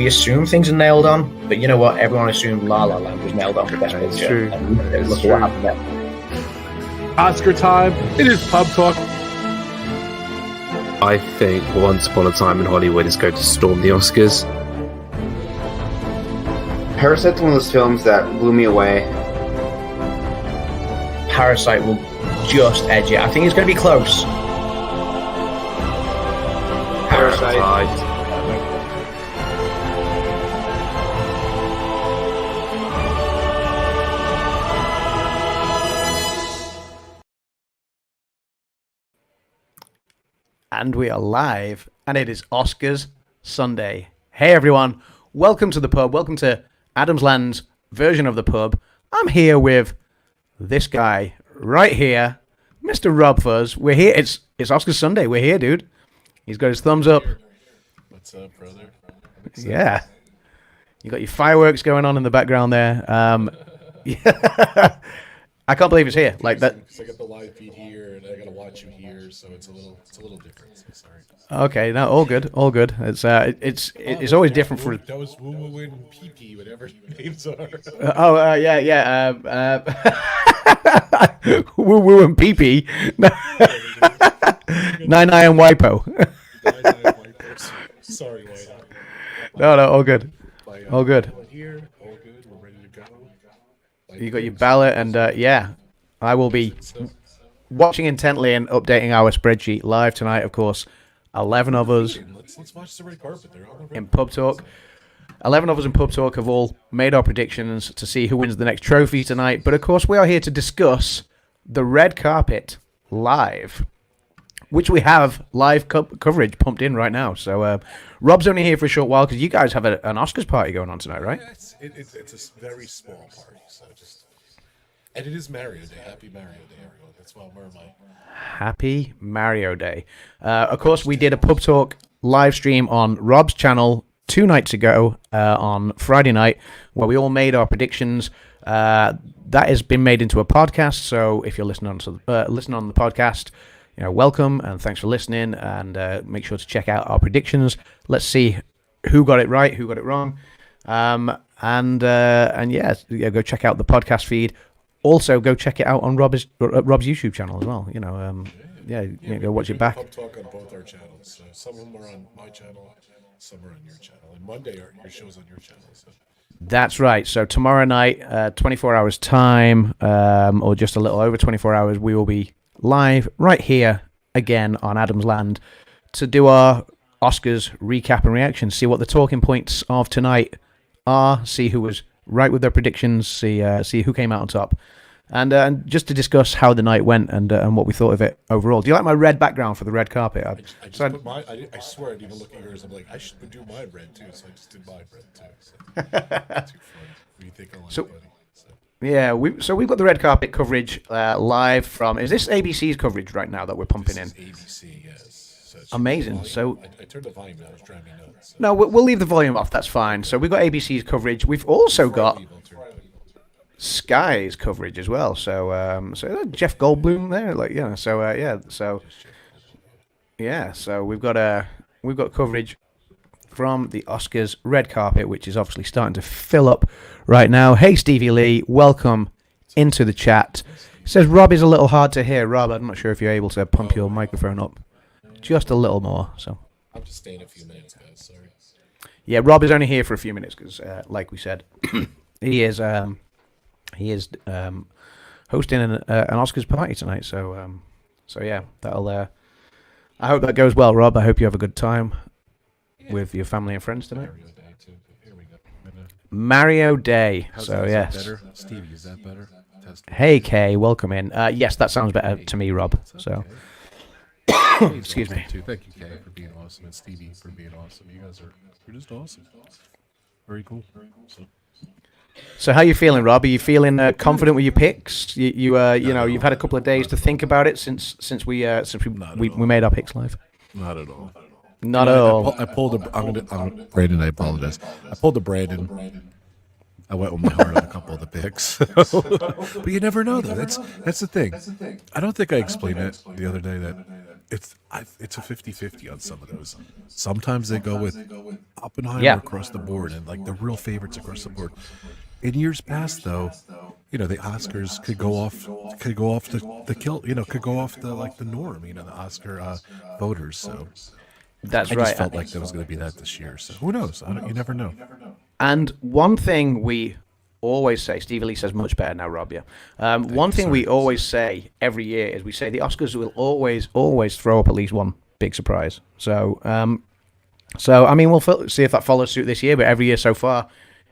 we assume things are nailed on, but you know what? Everyone assumed La La Land was nailed on for Best Picture. True. And look at what happened there. Oscar time. It is pub talk. I think Once Upon a Time in Hollywood is going to storm the Oscars. Parasite's one of those films that blew me away. Parasite will just edge it. I think it's going to be close. Parasite. And we are live, and it is Oscars Sunday. Hey everyone, welcome to the pub. Welcome to Adam's Land's version of the pub. I'm here with this guy right here, Mr. RobFuz. We're here. It's Oscars Sunday. We're here, dude. He's got his thumbs up. What's up, brother? Yeah. You got your fireworks going on in the background there. Yeah. I can't believe it's here. Like that. Because I got the live feed here, and I got to watch you here, so it's a little different. So sorry. Okay, no, all good. It's always different for. That was Woo Woo and Pee Pee, whatever your names are. Yeah. Woo Woo and Pee Pee. Nine and Wipo. Sorry, White. No, all good. All good. Here, all good. We're ready to go. You got your ballot, and I will be watching intently and updating our spreadsheet live tonight. Of course, 11 of us Let's watch the red carpet. They're on the red in Pub Talk. 11 of us in Pub Talk have all made our predictions to see who wins the next trophy tonight. But of course, we are here to discuss the red carpet live, which we have live coverage pumped in right now. So Rob's only here for a short while because you guys have an Oscars party going on tonight, right? Yeah, it's a very small party, so and it is Mario Day. Happy Mario Day, everyone. That's why I'm wearing my Happy Mario Day. Of course, we did a Pub Talk live stream on Rob's channel 2 nights ago on Friday night where we all made our predictions. That has been made into a podcast, so if you're listening on the podcast, welcome and thanks for listening, and make sure to check out our predictions. Let's see who got it right, who got it wrong, and yeah, go check out the podcast feed. Also, go check it out on Rob's YouTube channel as well. Go watch it back. Pub Talk on both our channels. So some of them are on my channel, some are on your channel, and Monday your show's on your channel. So. That's right. So tomorrow night, 24 hours time, or just a little over 24 hours, we will be live right here again on Adam's Land to do our Oscars recap and reaction. See what the talking points of tonight are. See who was right with their predictions. See who came out on top, and just to discuss how the night went and what we thought of it overall. Do you like my red background for the red carpet? I swear I didn't even look at yours. I'm like, I should do my red too, so I just did my red too. So. Too funny. What do you think I like, buddy? Yeah, we've got the red carpet coverage live from. Is this ABC's coverage right now that we're pumping in? ABC, yes. So Amazing. So I turned the volume down. It was driving me nuts. So. No, we'll leave the volume off. That's fine. So we've got ABC's coverage. We've also got Sky's coverage as well. So Jeff Goldblum there, So we've got coverage from the Oscars red carpet, which is obviously starting to fill up right now. Hey, Stevie Lee, welcome into the chat. It says Rob is a little hard to hear. Rob, I'm not sure if you're able to pump your microphone up just a little more. So I'm just staying a few minutes, guys. Sorry. Yeah, Rob is only here for a few minutes because, like we said, he is hosting an Oscars party tonight. So yeah, that'll. I hope that goes well, Rob. I hope you have a good time with your family and friends tonight. Mario Day too. Here we go. Mario Day. How's So that? yes. Is that better? Stevie, is that better? Test. Hey Kay, welcome in. Yes, that sounds better to me, Rob. So. Excuse me. Too. Thank you, Kay, for being awesome, and Stevie for being awesome. You guys you're just awesome. Very cool. So how you feeling, Rob? Are you feeling confident with your picks? You've had a couple of days to think about it since we made our picks live. Not at all. Not at all. I pulled Brandon. I apologize. I pulled a Brandon. I went with my heart on a couple of the picks, but you never know though. That's the thing. I don't think I explained it the other day that it's a 50-50 on some of those. Sometimes they go with Oppenheimer Yeah. across the board, and like the real favorites across the board. In years past, though, the Oscars could go off the kill, could go off the norm, the Oscar voters. So That's I right. just felt like that was going to be that this year. So who knows? You never know. And one thing we always say, Steve Lee says much better now, Rob. Yeah. One thing we always say every year is we say the Oscars will always throw up at least one big surprise. So, I mean, we'll see if that follows suit this year. But every year so far,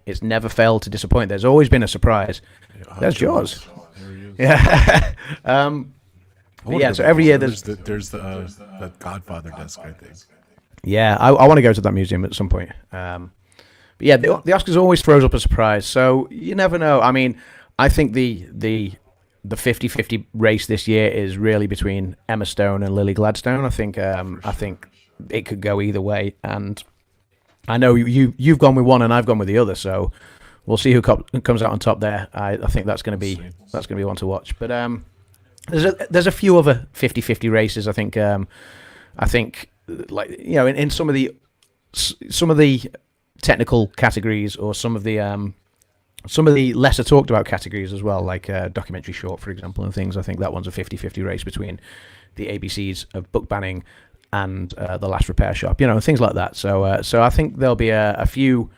it's never failed to disappoint. There's always been a surprise. There's yours. Yeah. But yeah. So every year there's the Godfather desk, I think. Yeah, I want to go to that museum at some point. But yeah, the Oscars always throws up a surprise, so you never know. I mean, I think the 50-50 race this year is really between Emma Stone and Lily Gladstone. I think it could go either way, and I know you've gone with one and I've gone with the other, so we'll see who comes out on top there. I think that's going to be one to watch. But there's a few other 50-50 races. I think like in some of the technical categories, or some of the lesser talked about categories as well, like documentary short, for example, and things. I think that one's a 50-50 race between the ABCs of book banning and the Last Repair Shop, things like that. So I think there'll be a few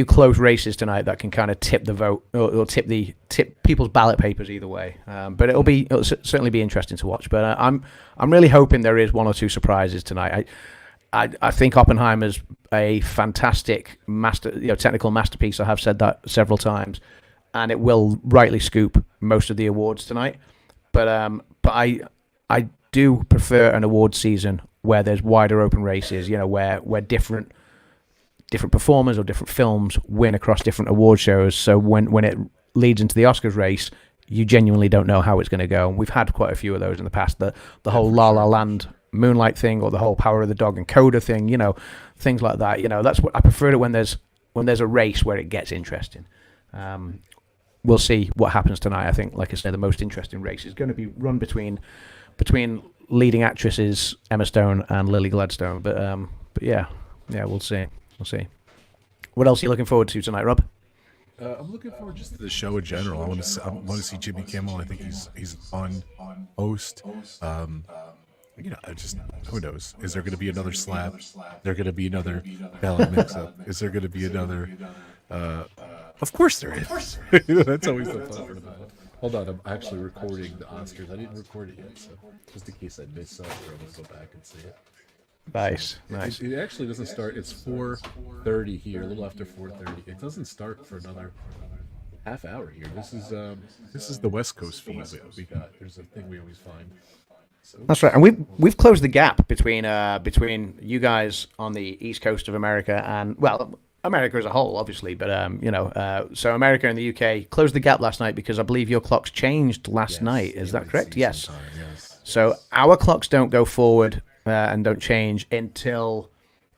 close races tonight that can kind of tip the vote or tip people's ballot papers either way. But it'll certainly be interesting to watch. But I'm really hoping there is one or two surprises tonight. I think Oppenheimer's a fantastic technical masterpiece. I have said that several times, and it will rightly scoop most of the awards tonight. But I do prefer an award season where there's wider open races. Where different performers or different films win across different award shows. So when it leads into the Oscars race, you genuinely don't know how it's going to go. And we've had quite a few of those in the past. The whole La La Land Moonlight thing, or the whole Power of the Dog and Coda thing, things like that. That's what I prefer it when there's a race where it gets interesting. We'll see what happens tonight. I think, like I said, the most interesting race is going to be run between leading actresses Emma Stone and Lily Gladstone. But yeah, we'll see. What else are you looking forward to tonight, Rob? I'm looking forward just to the show in general. I want to see Jimmy Kimmel. I think he's a fun host. Who knows? Is there going to be another slap? Is there going to be another ballot mix-up? Is there going to be another? Of course there is. That's always the fun part about it. Hold on, I'm actually recording the Oscars. I didn't record it yet, so just in case I missed something, I'm going to go back and see it. Nice. It actually doesn't start. It's 4:30 here, a little after 4:30. It doesn't start for another half hour here. This is the West Coast feed we got. There's a thing we always find. So. That's right, and we've closed the gap between you guys on the East Coast of America and America as a whole, obviously, but so America and the UK closed the gap last night because I believe your clocks changed last night. Is that correct? Yes. Yes. So our clocks don't go forward and don't change until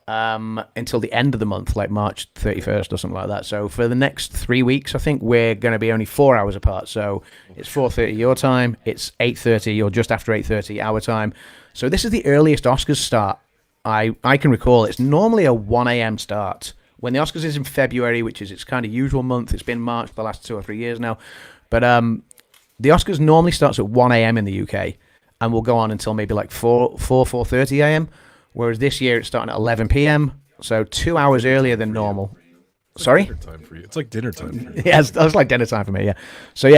the end of the month, like March 31st or something like that. So for the next 3 weeks, I think we're going to be only 4 hours apart. So it's 4:30 your time, it's 8:30 or just after 8:30 our time. So this is the earliest Oscars start I can recall. It's normally a 1 a.m. start. When the Oscars is in February, which is its kind of usual month, it's been March the last 2 or 3 years now. But the Oscars normally starts at 1 a.m. in the UK and will go on until maybe like 4:30 a.m. Whereas this year it's starting at 11 p.m. So 2 hours earlier than normal. Sorry? Dinner time for you. It's like dinner time for you. Yeah, it's like dinner time for me, yeah.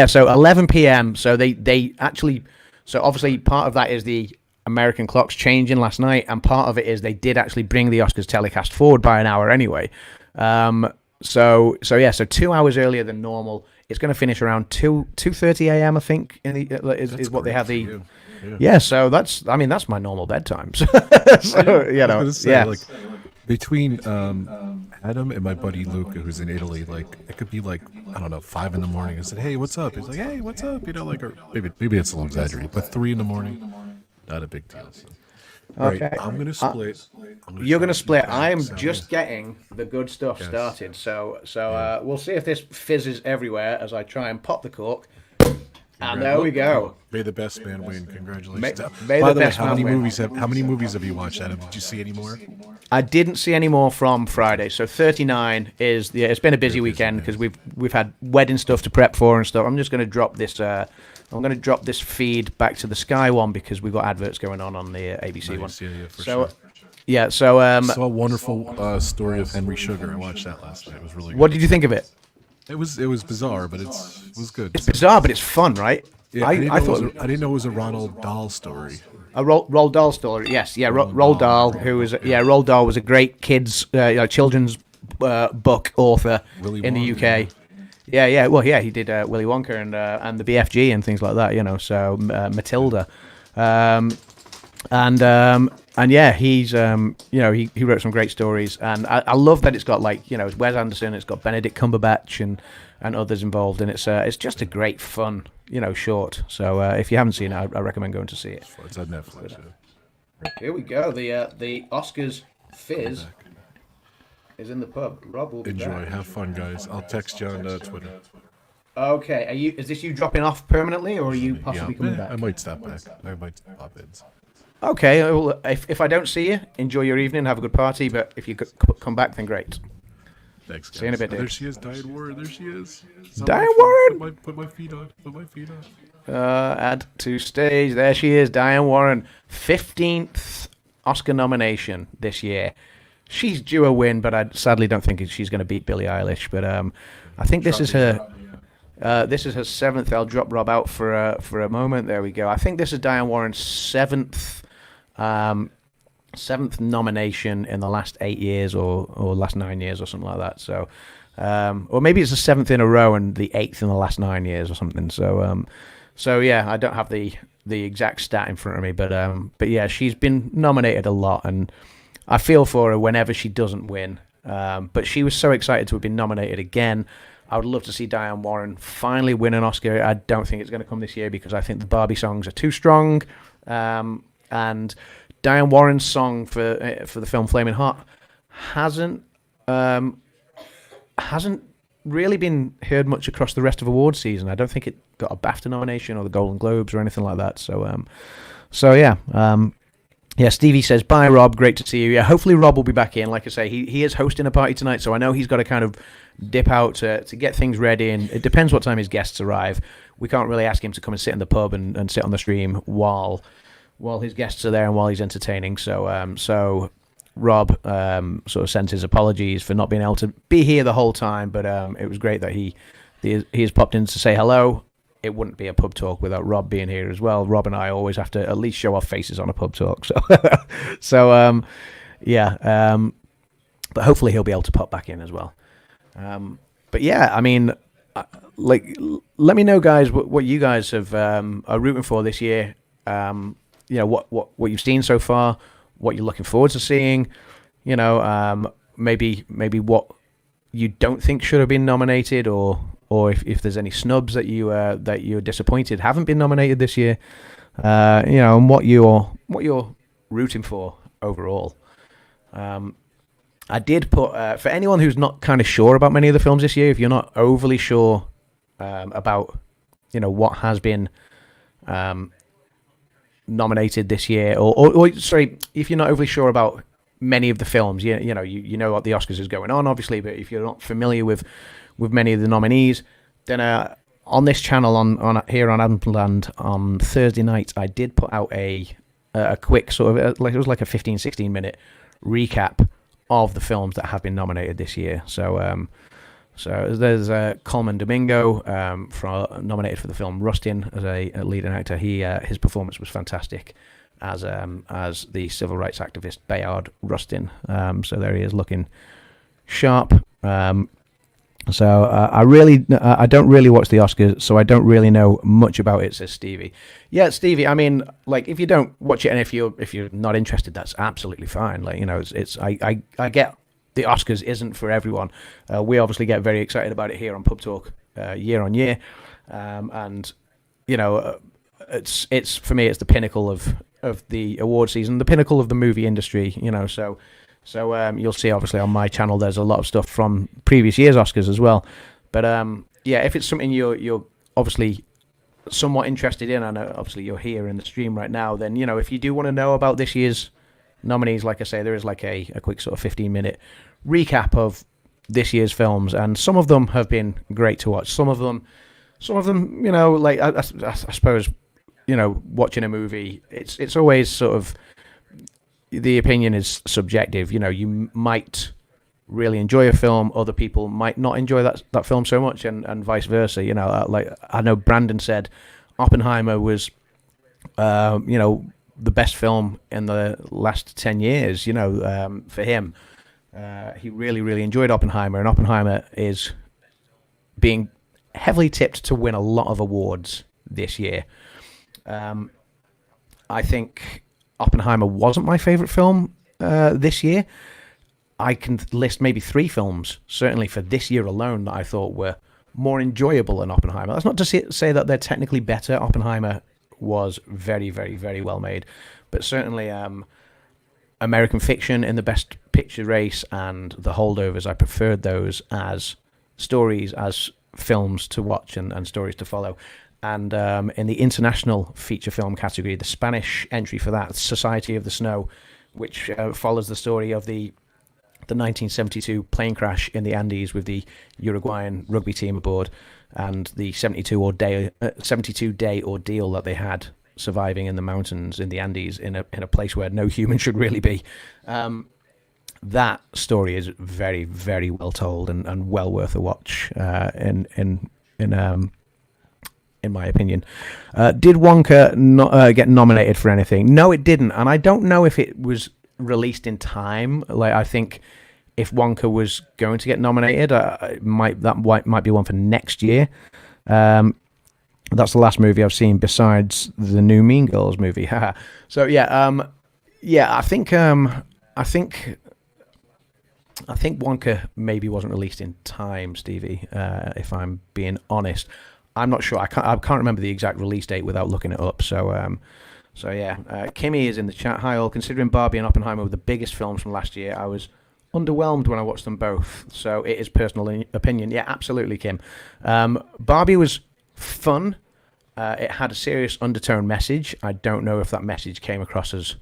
So 11 p.m. So they actually... So obviously part of that is the American clocks changing last night, and part of it is they did actually bring the Oscars telecast forward by an hour anyway. So 2 hours earlier than normal. It's going to finish around 2:30 a.m. I think is what they have the... Yeah, so that's my normal bedtime. So Like, between Adam and my buddy Luca, who's in Italy, like it could be like, I don't know, 5 in the morning. I said, "Hey, what's up?" He's like, "Hey, what's up?" Or maybe it's a little exaggerated, but 3 in the morning, not a big deal. So. Okay. Right, I'm gonna split. You're going to split. I am just getting the good stuff started. So we'll see if this fizzes everywhere as I try and pop the cork. And there we go. May the best man win. Congratulations. May By the the way, best how man many win. movies have you watched, Adam? Did you see any more? I didn't see any more from Friday, so 39 is it's been a busy weekend because we've had wedding stuff to prep for and stuff. I'm just going to drop this. I'm going to drop this feed back to the Sky one because we've got adverts going on the ABC one. Yeah, for So sure. yeah, so Saw a wonderful story of Henry Sugar. I watched that last night. It was really good. what did you think of it? It was bizarre, but it was good. It's bizarre, but it's fun, right? Yeah, I didn't know it was a Ronald Dahl story. A Roald Dahl story, yes, yeah. Roald Dahl, who was Roald Dahl was a great kids, children's book author Willy in the Wonka. UK. Yeah. Well, yeah, he did Willy Wonka and the BFG and things like that. So Matilda, and yeah, he's he wrote some great stories, and I love that it's got it's Wes Anderson, it's got Benedict Cumberbatch and others involved, and it's just a great fun short. So if you haven't seen it, I recommend going to see it. It's on Netflix. Yeah. Here we go. The Oscars fizz is in the pub. Rob will be Enjoy. back. Have fun, guys. I'll text you on Twitter. Okay. Is this you dropping off permanently, or are you possibly coming back? I might stop back. I might pop in. Okay. Well, if I don't see you, enjoy your evening, have a good party. But if you come back, then great. Thanks, guys. See you in a bit, There dude. she is, Diane Warren. There she is. Diane Warren! Put my feet on. Put my feet on. Add to stage. There she is, Diane Warren. 15th Oscar nomination this year. She's due a win, but I sadly don't think she's going to beat Billie Eilish. But I think this is her. This is her 7th. I'll drop Rob out for a moment. There we go. I think this is Diane Warren's 7th nomination in the last 8 years or last 9 years or something like that. So, or maybe it's the 7th in a row and the 8th in the last 9 years or something. So yeah, I don't have the exact stat in front of me, but yeah, she's been nominated a lot, and I feel for her whenever she doesn't win. But she was so excited to have been nominated again. I would love to see Diane Warren finally win an Oscar. I don't think it's going to come this year because I think the Barbie songs are too strong, and Diane Warren's song for the film Flaming Hot hasn't really been heard much across the rest of awards season. I don't think it got a BAFTA nomination or the Golden Globes or anything like that. So yeah. Yeah, Stevie says, bye, Rob. Great to see you. Yeah, hopefully Rob will be back in. Like I say, he is hosting a party tonight, so I know he's got to kind of dip out to get things ready, and it depends what time his guests arrive. We can't really ask him to come and sit in the pub and sit on the stream while his guests are there and while he's entertaining. So Rob sort of sends his apologies for not being able to be here the whole time, but it was great that he has popped in to say hello. It wouldn't be a pub talk without Rob being here as well. Rob and I always have to at least show our faces on a pub talk. But hopefully he'll be able to pop back in as well. But yeah, I mean, let me know, guys, what you guys are rooting for this year. What you've seen so far, what you're looking forward to seeing. Maybe what you don't think should have been nominated, or if there's any snubs that you're disappointed haven't been nominated this year, and what you're rooting for overall. I did put for anyone who's not kind of sure about many of the films this year, if you're not overly sure about what has been nominated this year, or sorry, if you're not overly sure about many of the films, you know what the Oscars is going on, obviously, but if you're not familiar with many of the nominees, then on this channel on here on Adamland on Thursday night, I did put out a quick sort of it was like a 15-16 minute recap of the films that have been nominated this year. So there's Coleman Domingo nominated for the film Rustin as a leading actor. His performance was fantastic as the civil rights activist Bayard Rustin. So there he is, looking sharp. So I don't really watch the Oscars, so I don't really know much about it, says Stevie. Yeah, Stevie, I mean, like, if you don't watch it and if you're not interested, that's absolutely fine. Like, I get the Oscars isn't for everyone. We obviously get very excited about it here on Pub Talk year on year, and it's for me, it's the pinnacle of the award season, the pinnacle of the movie industry. So you'll see, obviously, on my channel, there's a lot of stuff from previous year's Oscars as well. But yeah, if it's something you're obviously somewhat interested in, I know obviously you're here in the stream right now, then, if you do want to know about this year's nominees, like I say, there is like a quick sort of 15-minute recap of this year's films, and some of them have been great to watch. Some of them, like I suppose, watching a movie, it's always sort of, the opinion is subjective. You might really enjoy a film, other people might not enjoy that film so much, and vice versa. Like I know Brandon said Oppenheimer was the best film in the last 10 years, for him. He really, really enjoyed Oppenheimer, and Oppenheimer is being heavily tipped to win a lot of awards this year. I think Oppenheimer wasn't my favorite film this year. I can list maybe 3 films, certainly for this year alone, that I thought were more enjoyable than Oppenheimer. That's not to say that they're technically better. Oppenheimer was very, very, very well made. But certainly American Fiction in the Best Picture race and The Holdovers, I preferred those as stories, as films to watch and stories to follow. And in the international feature film category, the Spanish entry for that, Society of the Snow, which follows the story of the 1972 plane crash in the Andes with the Uruguayan rugby team aboard, and the 72-day ordeal that they had surviving in the mountains in the Andes in a place where no human should really be. That story is very, very well told and well worth a watch. In my opinion, did Wonka get nominated for anything? No, it didn't, and I don't know if it was released in time. Like, I think if Wonka was going to get nominated, might be one for next year. That's the last movie I've seen besides the new Mean Girls movie. So I think Wonka maybe wasn't released in time, Stevie. If I'm being honest, I'm not sure. I can't remember the exact release date without looking it up. So Kimmy is in the chat. Hi all. Considering Barbie and Oppenheimer were the biggest films from last year, I was underwhelmed when I watched them both. So it is personal opinion. Yeah, absolutely, Kim. Barbie was fun. It had a serious undertone message. I don't know if that message came across as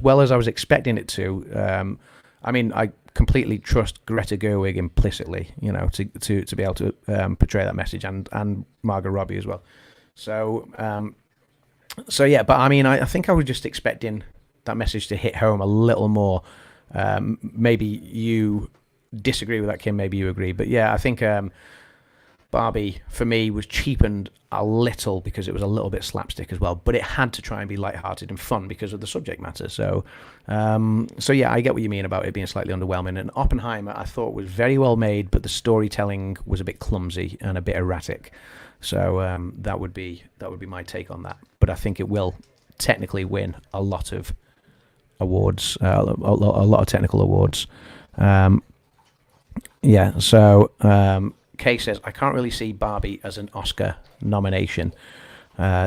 well as I was expecting it to. I completely trust Greta Gerwig implicitly, to be able to portray that message, and Margot Robbie as well. So yeah, but I think I was just expecting that message to hit home a little more. Maybe you disagree with that, Kim. Maybe you agree, but yeah, I think Barbie for me was cheapened a little because it was a little bit slapstick as well, but it had to try and be lighthearted and fun because of the subject matter. So yeah, I get what you mean about it being slightly underwhelming. And Oppenheimer, I thought was very well made, but the storytelling was a bit clumsy and a bit erratic. So that would be my take on that. But I think it will technically win a lot of awards, a lot of technical awards. Kay says, I can't really see Barbie as an Oscar nomination.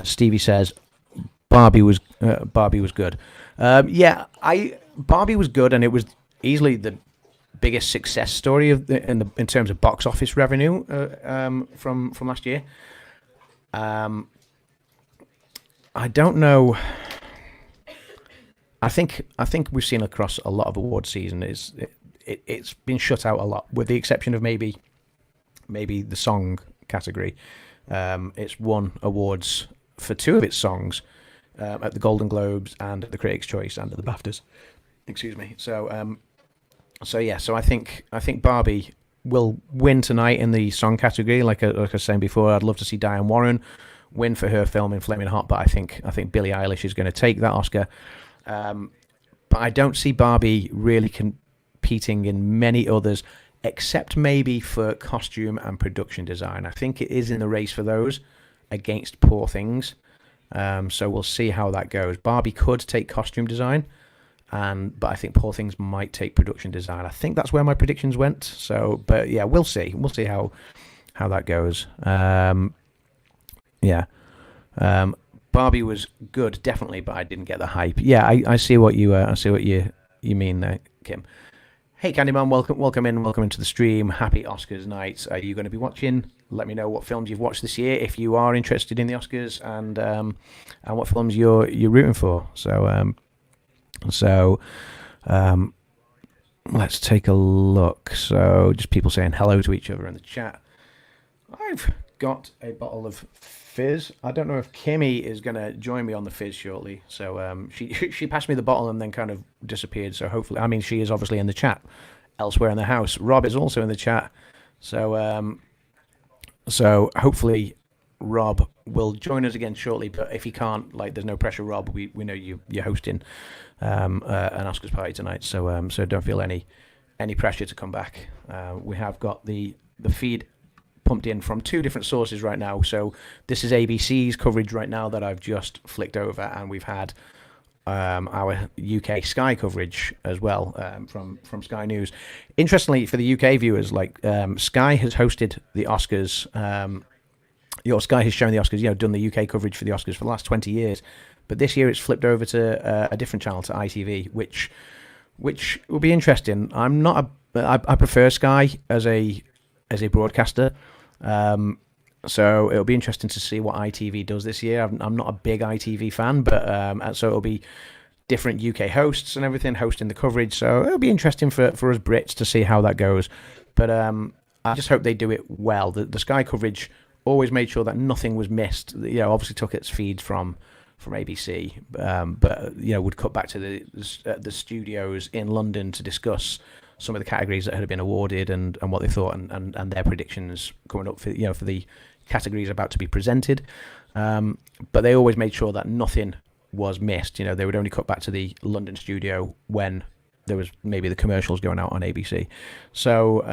Stevie says, Barbie was good. Barbie was good, and it was easily the biggest success story in terms of box office revenue from last year. I don't know. I think we've seen across a lot of award season it's been shut out a lot, with the exception of maybe the song category. It's won awards for 2 of its songs at the Golden Globes and at the Critics' Choice and at the BAFTAs. Excuse me. So I think Barbie will win tonight in the song category. Like I was saying before, I'd love to see Diane Warren win for her film in Flaming Hot, but I think Billie Eilish is going to take that Oscar. But I don't see Barbie really competing in many others, except maybe for costume and production design. I think it is in the race for those against Poor Things. So we'll see how that goes. Barbie could take costume design, but I think Poor Things might take production design. I think that's where my predictions went. So, but yeah, we'll see. We'll see how that goes. Barbie was good, definitely, but I didn't get the hype. Yeah, I see what you mean there, Kim. Hey, Candyman, welcome into the stream. Happy Oscars night. Are you going to be watching let me know what films you've watched this year if you are interested in the Oscars, and what films you're rooting for. So let's take a look. So just people saying hello to each other in the chat. I've got a bottle of fizz. I don't know if Kimmy is going to join me on the fizz shortly. So she passed me the bottle and then kind of disappeared. So hopefully, I mean, she is obviously in the chat elsewhere in the house. Rob is also in the chat. So hopefully Rob will join us again shortly. But if he can't, like, there's no pressure, Rob. We know you're hosting an Oscars party tonight. So don't feel any pressure to come back. We have got the feed pumped in from two different sources right now. So this is ABC's coverage right now that I've just flicked over, and we've had our UK Sky coverage as well, from Sky News. Interestingly, for the UK viewers, like, Sky has hosted the Oscars. Sky has shown the Oscars, done the UK coverage for the Oscars for the last 20 years. But this year it's flipped over to a different channel, to ITV, which will be interesting. I prefer Sky as a broadcaster. So it'll be interesting to see what ITV does this year. I'm not a big ITV fan, but so it'll be different UK hosts and everything hosting the coverage. So it'll be interesting for us Brits to see how that goes. But I just hope they do it well. The Sky coverage always made sure that nothing was missed. Obviously took its feeds from ABC, but would cut back to the studios in London to discuss some of the categories that had been awarded and what they thought and their predictions coming up for the categories about to be presented. But they always made sure that nothing was missed. They would only cut back to the London studio when there was maybe the commercials going out on ABC. So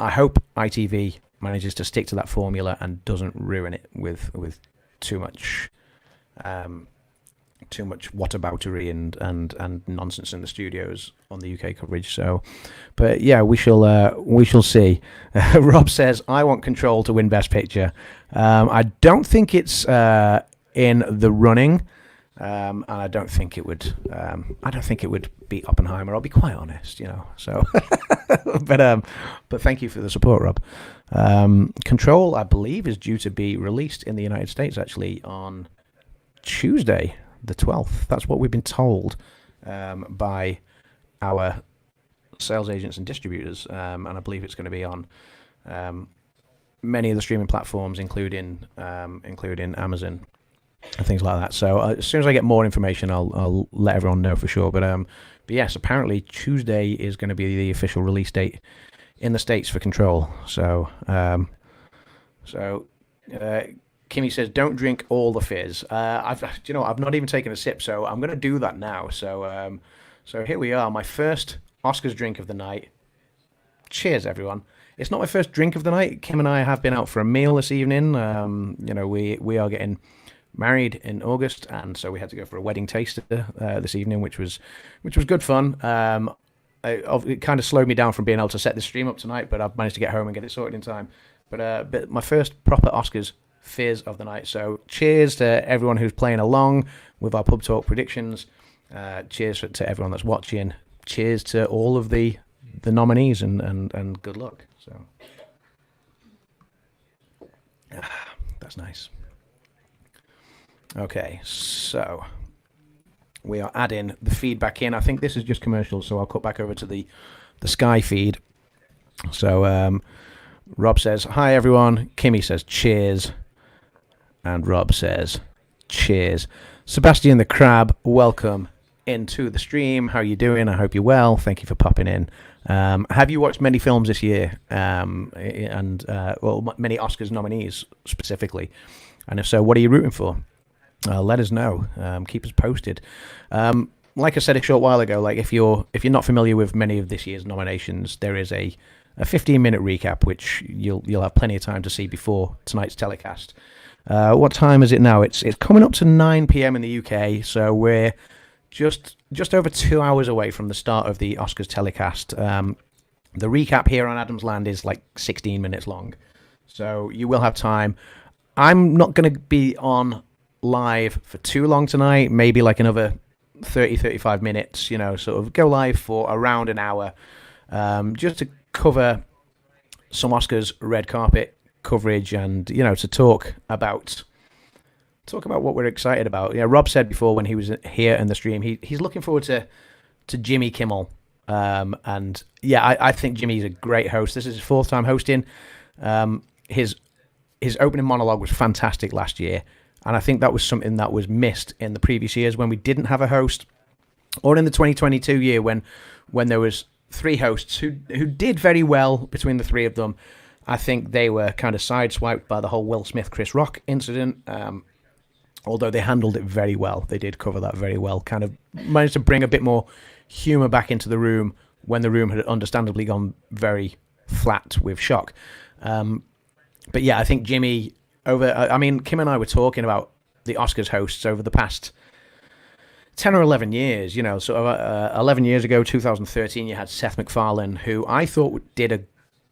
I hope ITV manages to stick to that formula and doesn't ruin it with too much whataboutery and nonsense in the studios on the UK coverage. So, but yeah, we shall see. Rob says, "I want Control to win Best Picture." I don't think it's in the running, and I don't think it would. I don't think it would beat Oppenheimer. I'll be quite honest, So, but thank you for the support, Rob. Control, I believe, is due to be released in the United States actually on Tuesday, the 12th. That's what we've been told by our sales agents and distributors, and I believe it's going to be on many of the streaming platforms, including Amazon and things like that. So as soon as I get more information, I'll let everyone know for sure. But yes, apparently Tuesday is going to be the official release date in the States for Control. So Kimmy says, "Don't drink all the fizz." I've not even taken a sip, so I'm going to do that now. So here we are, my first Oscars drink of the night. Cheers, everyone. It's not my first drink of the night. Kim and I have been out for a meal this evening. We are getting married in August, and so we had to go for a wedding taster this evening, which was good fun. It kind of slowed me down from being able to set the stream up tonight, but I've managed to get home and get it sorted in time. But my first proper Oscars fizz of the night. So cheers to everyone who's playing along with our pub talk predictions. Cheers to everyone that's watching. Cheers to all of the nominees and good luck. So that's nice. Okay, so we are adding the feedback in. I think this is just commercials, so I'll cut back over to the Sky feed. So Rob says, "Hi everyone." Kimmy says, "Cheers." And Rob says, "Cheers." Sebastian the Crab, welcome into the stream. How are you doing? I hope you're well. Thank you for popping in. Have you watched many films this year? Many Oscars nominees specifically? And if so, what are you rooting for? Let us know. Keep us posted. Like I said a short while ago, like if you're not familiar with many of this year's nominations, there is a 15-minute recap which you'll have plenty of time to see before tonight's telecast. What time is it now? It's coming up to 9 p.m. in the UK, so we're just over 2 hours away from the start of the Oscars telecast. The recap here on Adam's Land is like 16 minutes long, so you will have time. I'm not going to be on live for too long tonight, maybe like another 30-35 minutes, sort of go live for around an hour, just to cover some Oscars red carpet coverage and to talk about what we're excited about. Rob said before when he was here in the stream, he's looking forward to Jimmy Kimmel. And I think Jimmy's a great host. This is his 4th time hosting. His opening monologue was fantastic last year, and I think that was something that was missed in the previous years when we didn't have a host, or in the 2022 year when there was 3 hosts who did very well between the 3 of them. I think they were kind of sideswiped by the whole Will Smith Chris Rock incident. Although they handled it very well, they did cover that very well. Kind of managed to bring a bit more humor back into the room when the room had understandably gone very flat with shock. But yeah, I think Jimmy Kim and I were talking about the Oscars hosts over the past 10 or 11 years. 11 years ago, 2013, you had Seth MacFarlane, who I thought did a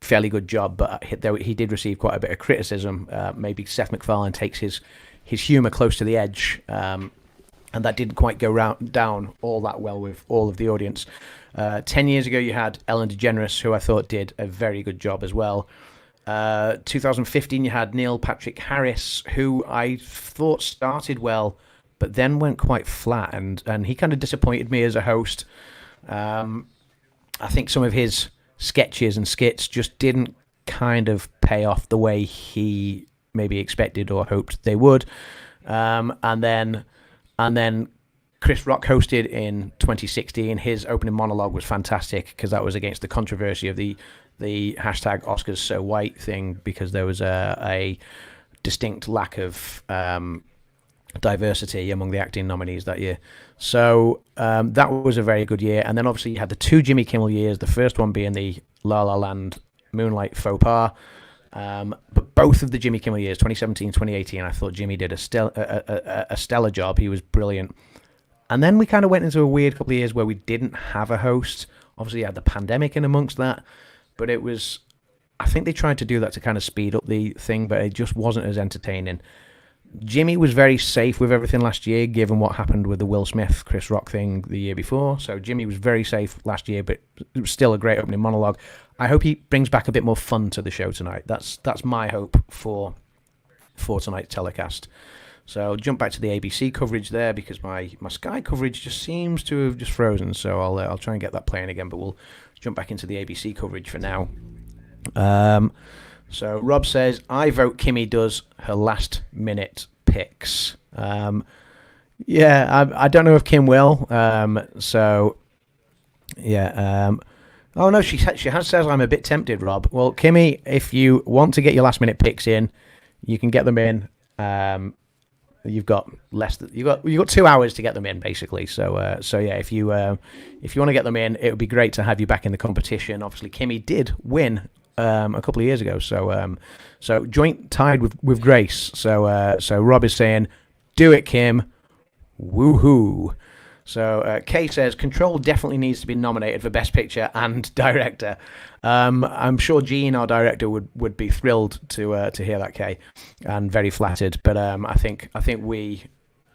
fairly good job, but he did receive quite a bit of criticism. Maybe Seth MacFarlane takes his humor close to the edge, and that didn't quite go down all that well with all of the audience. 10 years ago, you had Ellen DeGeneres, who I thought did a very good job as well. 2015, you had Neil Patrick Harris, who I thought started well, but then went quite flat, and he kind of disappointed me as a host. I think some of his sketches and skits just didn't kind of pay off the way he maybe expected or hoped they would. And then Chris Rock hosted in 2016. His opening monologue was fantastic because that was against the controversy of the hashtag Oscars So White thing, because there was a distinct lack of diversity among the acting nominees that year. So that was a very good year. And then obviously you had the 2 Jimmy Kimmel years, the first one being the La La Land Moonlight faux pas. But both of the Jimmy Kimmel years, 2017, 2018, I thought Jimmy did a stellar job. He was brilliant. And then we kind of went into a weird couple of years where we didn't have a host. Obviously, you had the pandemic in amongst that. But I think they tried to do that to kind of speed up the thing, but it just wasn't as entertaining. Jimmy was very safe with everything last year, given what happened with the Will Smith, Chris Rock thing the year before. So Jimmy was very safe last year, but it was still a great opening monologue. I hope he brings back a bit more fun to the show tonight. That's my hope for tonight's telecast. So jump back to the ABC coverage there, because my Sky coverage just seems to have just frozen. So I'll try and get that playing again, but we'll jump back into the ABC coverage for now. So Rob says, I vote Kimmy does her last minute picks. I don't know if Kim will. Oh no, she has says I'm a bit tempted, Rob. Well, Kimmy, if you want to get your last minute picks in, you can get them in. You've got 2 hours to get them in, basically. So yeah, if you want to get them in, it would be great to have you back in the competition. Obviously, Kimmy did win a couple of years ago, so joint tied with Grace. So Rob is saying, do it, Kim. Woohoo! So Kay says Control definitely needs to be nominated for Best Picture and Director. I'm sure Gene, our director, would be thrilled to hear that, Kay, and very flattered. But I think we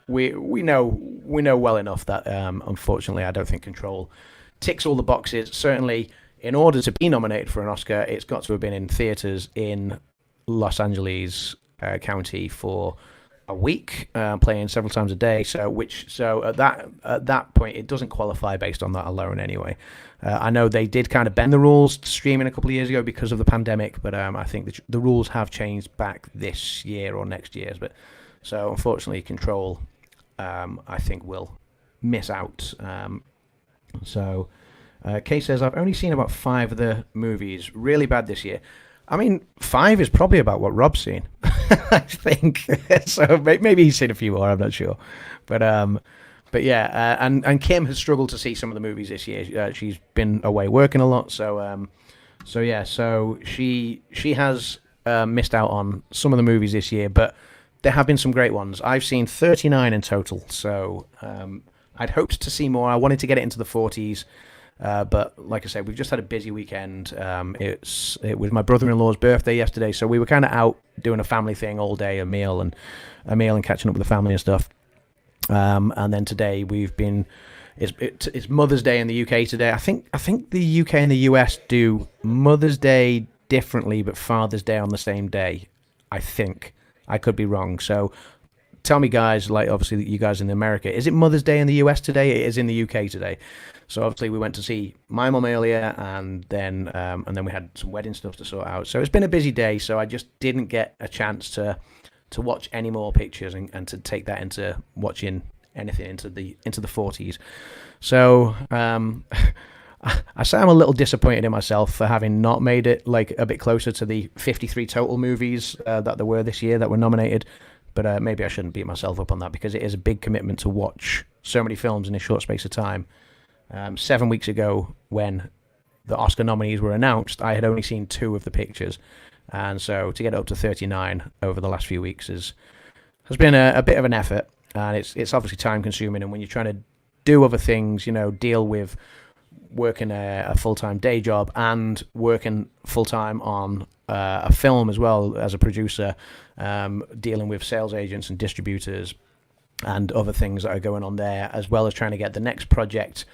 know well enough that unfortunately I don't think Control ticks all the boxes. Certainly, in order to be nominated for an Oscar, it's got to have been in theaters in Los Angeles County for a week, playing several times a day. So at that point, it doesn't qualify based on that alone anyway. I know they did kind of bend the rules streaming a couple of years ago because of the pandemic, but I think the rules have changed back this year or next year. But so unfortunately, Control, I think will miss out. Kay says, I've only seen about 5 of the movies. Really bad this year. I mean, 5 is probably about what Rob's seen, I think. So maybe he's seen a few more, I'm not sure. But yeah, and Kim has struggled to see some of the movies this year. She's been away working a lot, so she has missed out on some of the movies this year, but there have been some great ones. I've seen 39 in total, so I'd hoped to see more. I wanted to get it into the 40s. But like I said, we've just had a busy weekend. It was my brother-in-law's birthday yesterday, so we were kind of out doing a family thing all day, a meal and catching up with the family and stuff. And then today it's Mother's Day in the UK today. I think the UK and the US do Mother's Day differently, but Father's Day on the same day. I think I could be wrong. So tell me, guys. Like, obviously, you guys in America, is it Mother's Day in the US today? It is in the UK today. So obviously, we went to see my mum earlier, and then we had some wedding stuff to sort out. So it's been a busy day. So I just didn't get a chance to watch any more pictures and to take that into watching anything into the 40s. So I say I'm a little disappointed in myself for having not made it like a bit closer to the 53 total movies that there were this year that were nominated. But maybe I shouldn't beat myself up on that, because it is a big commitment to watch so many films in a short space of time. 7 weeks ago, when the Oscar nominees were announced, I had only seen 2 of the pictures. And so to get up to 39 over the last few weeks has been a bit of an effort. And it's obviously time consuming. And when you're trying to do other things, deal with working a full-time day job and working full-time on a film as well as a producer, dealing with sales agents and distributors and other things that are going on there, as well as trying to get the next project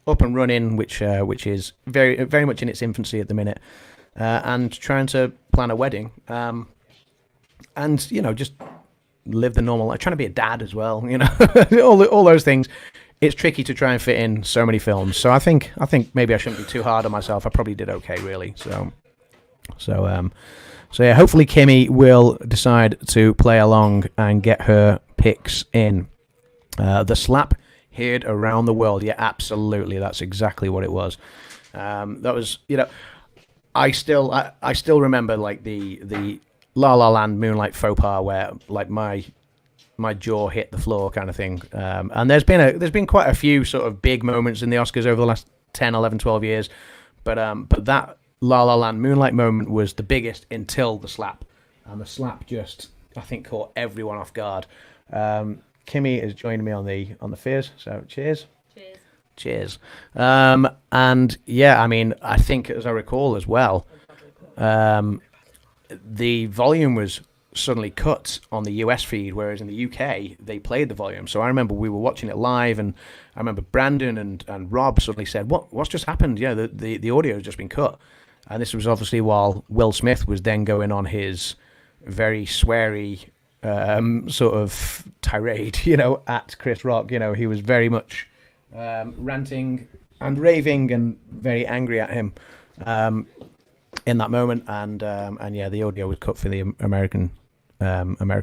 up and running, which is very, very much in its infancy at the minute, and trying to plan a wedding, and just live the normal life, trying to be a dad as well, all those things. It's tricky to try and fit in so many films. So I think maybe I shouldn't be too hard on myself. I probably did okay, really. So yeah, hopefully Kimmy will decide to play along and get her picks in. The slap heard around the world. Yeah, absolutely. That's exactly what it was. That was, I still remember like the La La Land Moonlight faux pas where like my jaw hit the floor kind of thing. And there's been quite a few sort of big moments in the Oscars over the last 10, 11, 12 years. But that La La Land Moonlight moment was the biggest until the slap. And the slap just, I think, caught everyone off guard. Kimmy is joining me on the fizz, so cheers. Cheers. And yeah, I mean, I think as I recall as well, the volume was suddenly cut on the US feed, whereas in the UK they played the volume. So I remember we were watching it live, and I remember Brandon and Rob suddenly said, "What's just happened? Yeah, the audio has just been cut." And this was obviously while Will Smith was then going on his very sweary sort of tirade, at Chris Rock. He was very much ranting and raving and very angry at him in that moment. And yeah, the audio was cut for the American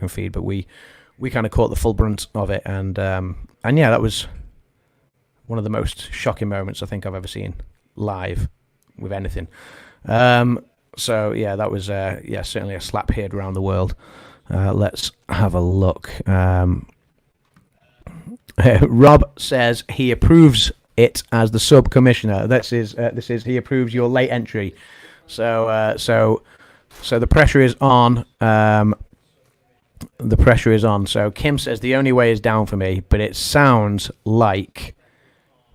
feed, but we kind of caught the full brunt of it. And yeah, that was one of the most shocking moments I think I've ever seen live with anything. So yeah, that was certainly a slap heard around the world. Let's have a look. Rob says he approves it as the sub commissioner. This is he approves your late entry. So the pressure is on. The pressure is on. So Kim says the only way is down for me, but it sounds like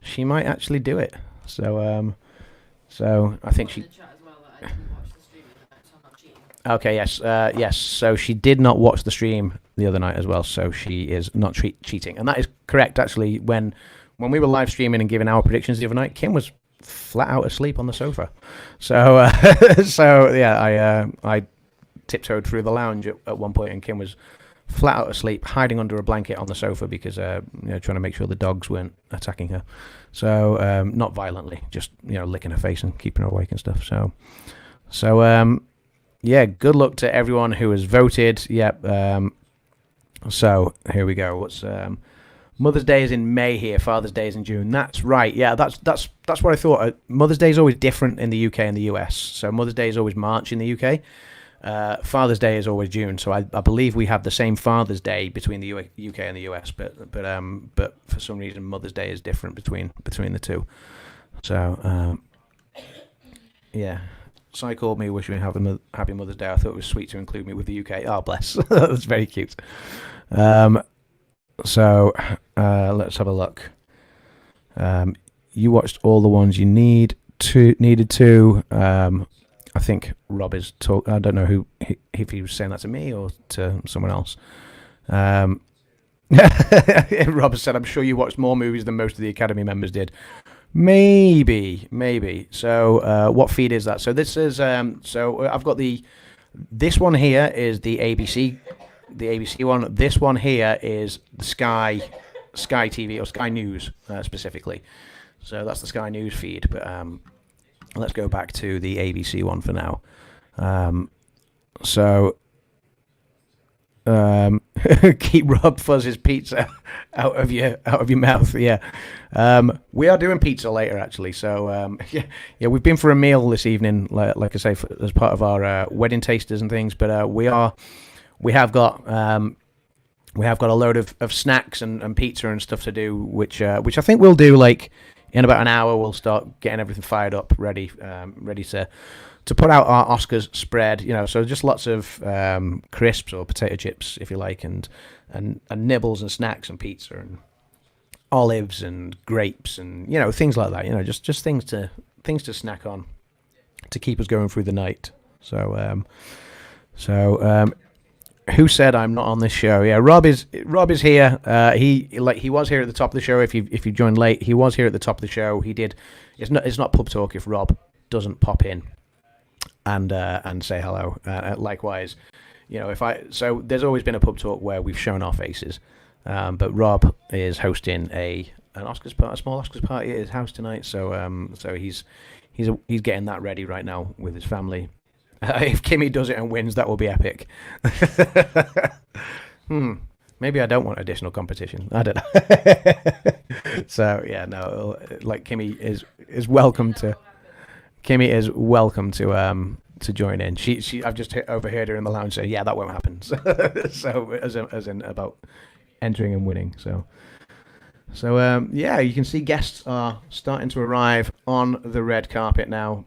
she might actually do it. So I think she. Okay, yes. So she did not watch the stream the other night as well. So she is not cheating, and that is correct. Actually, when we were live streaming and giving our predictions the other night, Kim was flat out asleep on the sofa. So yeah, I tiptoed through the lounge at one point, and Kim was flat out asleep, hiding under a blanket on the sofa because trying to make sure the dogs weren't attacking her. So not violently, just licking her face and keeping her awake and stuff. So yeah, good luck to everyone who has voted. Yep. So here we go. What's Mother's Day is in May here. Father's Day is in June. That's right. Yeah, that's what I thought. Mother's Day is always different in the UK and the US. So Mother's Day is always March in the UK. Father's Day is always June. So I believe we have the same Father's Day between the UK and the US. But for some reason Mother's Day is different between the two. So yeah. Sai called me wishing me happy Mother's Day. I thought it was sweet to include me with the UK. Oh, bless. That's very cute. So let's have a look. You watched all the ones you needed to. I think Rob is talk. I don't know if he was saying that to me or to someone else. Rob said, "I'm sure you watched more movies than most of the Academy members did." Maybe. So, what feed is that? So this is I've got this one here is the ABC one. This one here is the Sky TV or Sky News specifically. So that's the Sky News feed. But let's go back to the ABC one for now. Keep RobFuz's pizza out of your mouth. Yeah, we are doing pizza later actually. So yeah, we've been for a meal this evening, like I say, as part of our wedding tasters and things. But we have got a load of snacks and pizza and stuff to do, which I think we'll do like in about an hour. We'll start getting everything fired up, ready to put out our Oscars spread, so just lots of crisps or potato chips, if you like, and nibbles and snacks and pizza and olives and grapes and things like that. Just things to snack on to keep us going through the night. So who said I'm not on this show? Yeah, Rob is here. He was here at the top of the show. If you joined late, he was here at the top of the show. He did. It's not pub talk if Rob doesn't pop in and say hello. Likewise, so there's always been a pub talk where we've shown our faces, but Rob is hosting a small Oscars party at his house tonight. So he's getting that ready right now with his family. If Kimmy does it and wins, that will be epic. Maybe I don't want additional competition. I don't know. So yeah, no. Like Kimmy is welcome to. Kimmy is welcome to join in. I've just overheard her in the lounge say, "Yeah, that won't happen." So as in about entering and winning. So yeah, you can see guests are starting to arrive on the red carpet now.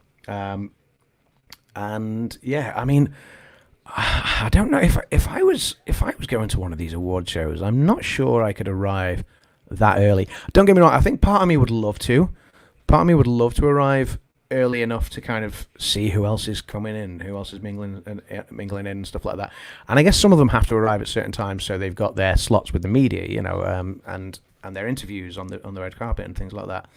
And yeah, I mean, I don't know if I was going to one of these award shows, I'm not sure I could arrive that early. Don't get me wrong, I think part of me would love to. Part of me would love to arrive early enough to kind of see who else is coming in, who else is mingling in and stuff like that. And I guess some of them have to arrive at certain times, so they've got their slots with the media, and their interviews on the red carpet and things like that.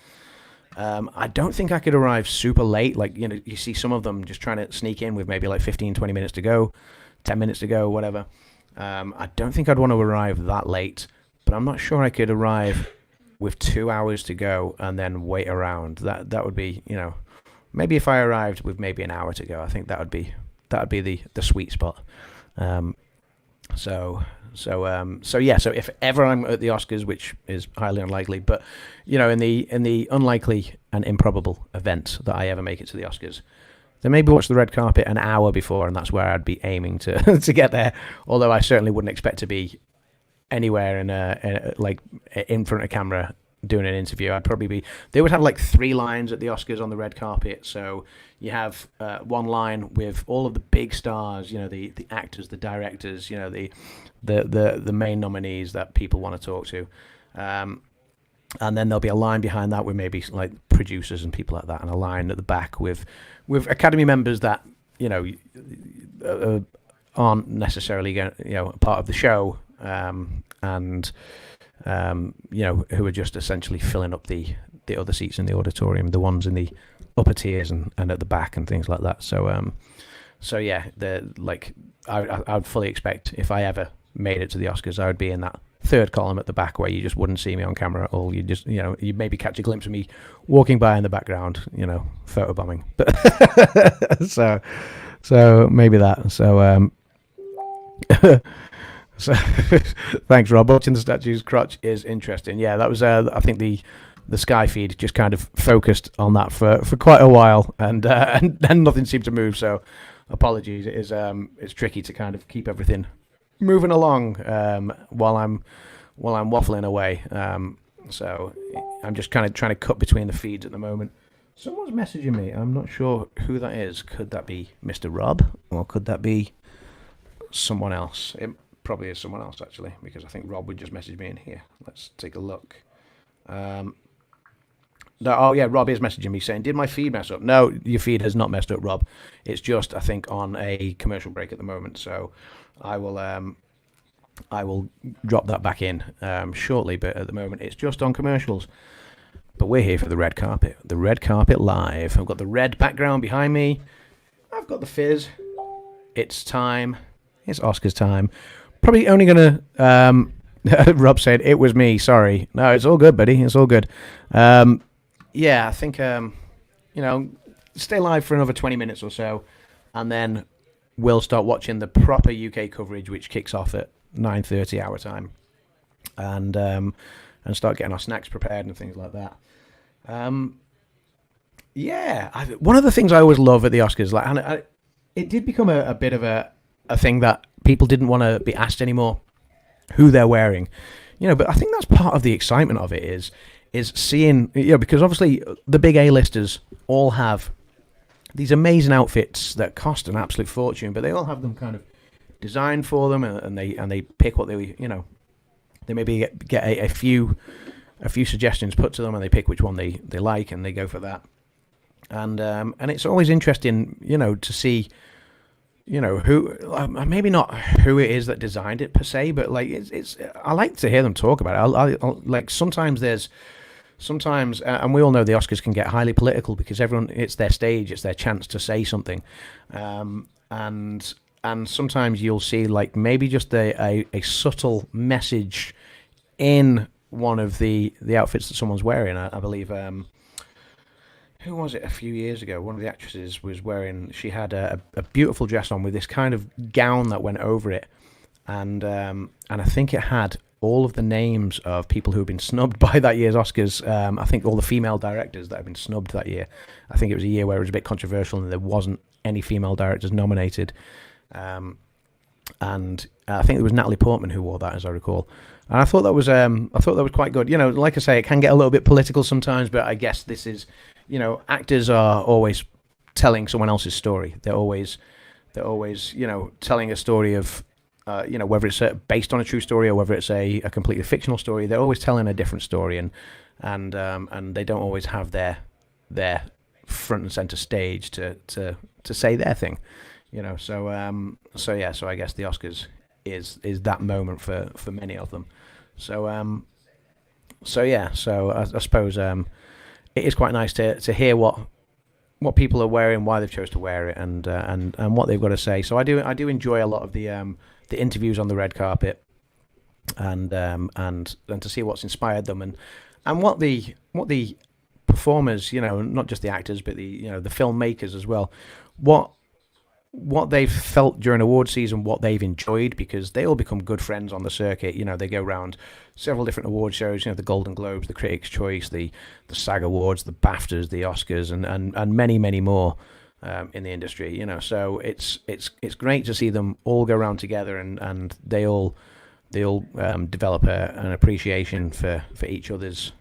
I don't think I could arrive super late. Like, you see some of them just trying to sneak in with maybe like 15, 20 minutes to go, 10 minutes to go, whatever. I don't think I'd want to arrive that late, but I'm not sure I could arrive with 2 hours to go and then wait around. That would be, maybe if I arrived with maybe an hour to go, I think that would be the sweet spot. So if ever I'm at the Oscars, which is highly unlikely, but in the unlikely and improbable event that I ever make it to the Oscars, then maybe watch the red carpet an hour before, and that's where I'd be aiming to to get there. Although I certainly wouldn't expect to be anywhere in front of camera doing an interview. I'd probably be. They would have like 3 lines at the Oscars on the red carpet. So you have one line with all of the big stars, the actors, the directors, the main nominees that people want to talk to, and then there'll be a line behind that with maybe like producers and people like that, and a line at the back with Academy members that aren't necessarily part of the show, and who are just essentially filling up the other seats in the auditorium, the ones in the upper tiers and at the back and things like that. So yeah, I'd fully expect if I ever made it to the Oscars, I would be in that 3rd column at the back where you just wouldn't see me on camera at all. You just, you maybe catch a glimpse of me walking by in the background, photobombing. So maybe that. So thanks, Rob. Watching the statue's crotch is interesting. Yeah, that was I think the Sky feed just kind of focused on that for quite a while, and nothing seemed to move. So apologies. It is it's tricky to kind of keep everything moving along while I'm waffling away. So I'm just kind of trying to cut between the feeds at the moment. Someone's messaging me. I'm not sure who that is. Could that be Mr. Rob, or could that be someone else? It probably is someone else, actually, because I think Rob would just message me in here. Let's take a look. No, oh yeah, Rob is messaging me saying, did my feed mess up? No, your feed has not messed up, Rob. It's just, I think, on a commercial break at the moment. So I will drop that back in shortly, but at the moment it's just on commercials. But we're here for the red carpet. The red carpet live. I've got the red background behind me. I've got the fizz. It's time. It's Oscars time. Probably only going to... Rob said, it was me. Sorry. No, it's all good, buddy. It's all good. Yeah, I think, stay live for another 20 minutes or so. And then we'll start watching the proper UK coverage, which kicks off at 9:30 our time. And start getting our snacks prepared and things like that. One of the things I always love at the Oscars, it did become a bit of a thing that people didn't want to be asked anymore who they're wearing, but I think that's part of the excitement of it is seeing, because obviously the big A-listers all have these amazing outfits that cost an absolute fortune, but they all have them kind of designed for them, and they pick what they maybe get a few suggestions put to them, and they pick which one they like, and they go for that. And it's always interesting, to see, who, maybe not who it is that designed it per se, but it's I like to hear them talk about it. Like sometimes, and we all know the Oscars can get highly political because it's their stage, it's their chance to say something, and sometimes you'll see like maybe just a subtle message in one of the outfits that someone's wearing. I believe, who was it a few years ago? One of the actresses was wearing, she had a beautiful dress on with this kind of gown that went over it. And I think it had all of the names of people who have been snubbed by that year's Oscars. I think all the female directors that have been snubbed that year. I think it was a year where it was a bit controversial and there wasn't any female directors nominated. And I think it was Natalie Portman who wore that, as I recall. And I thought that was quite good. Like I say, it can get a little bit political sometimes, but I guess this is, actors are always telling someone else's story. They're always, telling a story of, whether it's based on a true story or whether it's a completely fictional story. They're always telling a different story, and they don't always have their front and center stage to say their thing. So I guess the Oscars is that moment for many of them. So I suppose it is quite nice to hear what people are wearing, why they've chose to wear it, and what they've got to say. So I do enjoy a lot of the interviews on the red carpet, and to see what's inspired them, and what the performers, not just the actors, but the filmmakers as well, what they've felt during award season, what they've enjoyed, because they all become good friends on the circuit. They go around several different award shows, the Golden Globes, the Critics' Choice, the SAG Awards, the BAFTAs, the Oscars, and many, many more in the industry. So it's great to see them all go around together, and they all develop an appreciation for each other's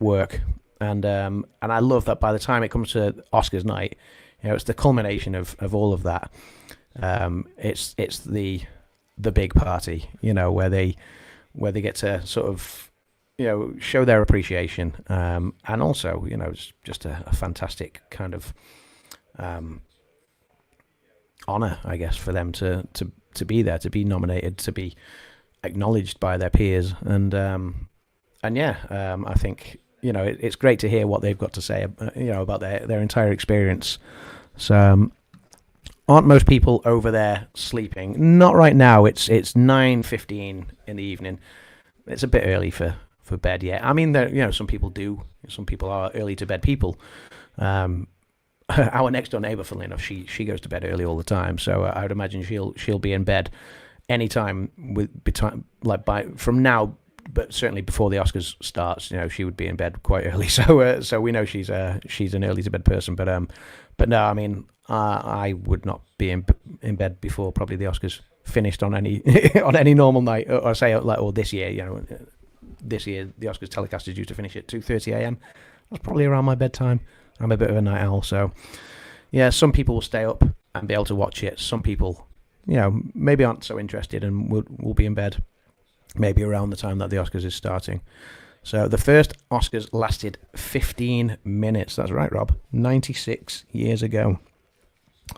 work, and I love that by the time it comes to Oscars night, it's the culmination of all of that. It's the big party, where they get to sort of, show their appreciation, and also, it's just a fantastic kind of honor, I guess, for them to be there, to be nominated, to be acknowledged by their peers, and I think it's great to hear what they've got to say, about their entire experience. So, aren't most people over there sleeping? Not right now. It's 9:15 in the evening. It's a bit early for bed yet. I mean, some people do. Some people are early to bed people. Our next door neighbor, funnily enough, she goes to bed early all the time. So I would imagine she'll be in bed anytime from now. But certainly before the Oscars starts, she would be in bed quite early. So we know she's an early to bed person. But no, I mean, I would not be in bed before probably the Oscars finished on any on any normal night, or say or this year. This year the Oscars telecast is due to finish at 2:30 a.m. That's probably around my bedtime. I'm a bit of a night owl, so yeah. Some people will stay up and be able to watch it. Some people, maybe aren't so interested and will be in bed maybe around the time that the Oscars is starting. So the first Oscars lasted 15 minutes. That's right, Rob. 96 years ago.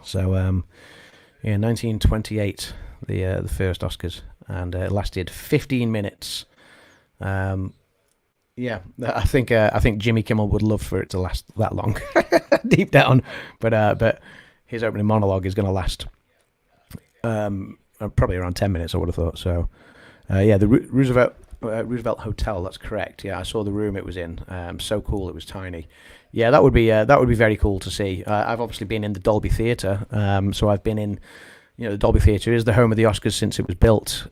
So, 1928, the first Oscars, and it lasted 15 minutes. Yeah, I think Jimmy Kimmel would love for it to last that long, deep down. But his opening monologue is going to last probably around 10 minutes. I would have thought. So yeah, the Roosevelt Hotel. That's correct. Yeah, I saw the room it was in. So cool. It was tiny. Yeah, that would be very cool to see. I've obviously been in the Dolby Theatre. So I've been in. The Dolby Theatre is the home of the Oscars since it was built.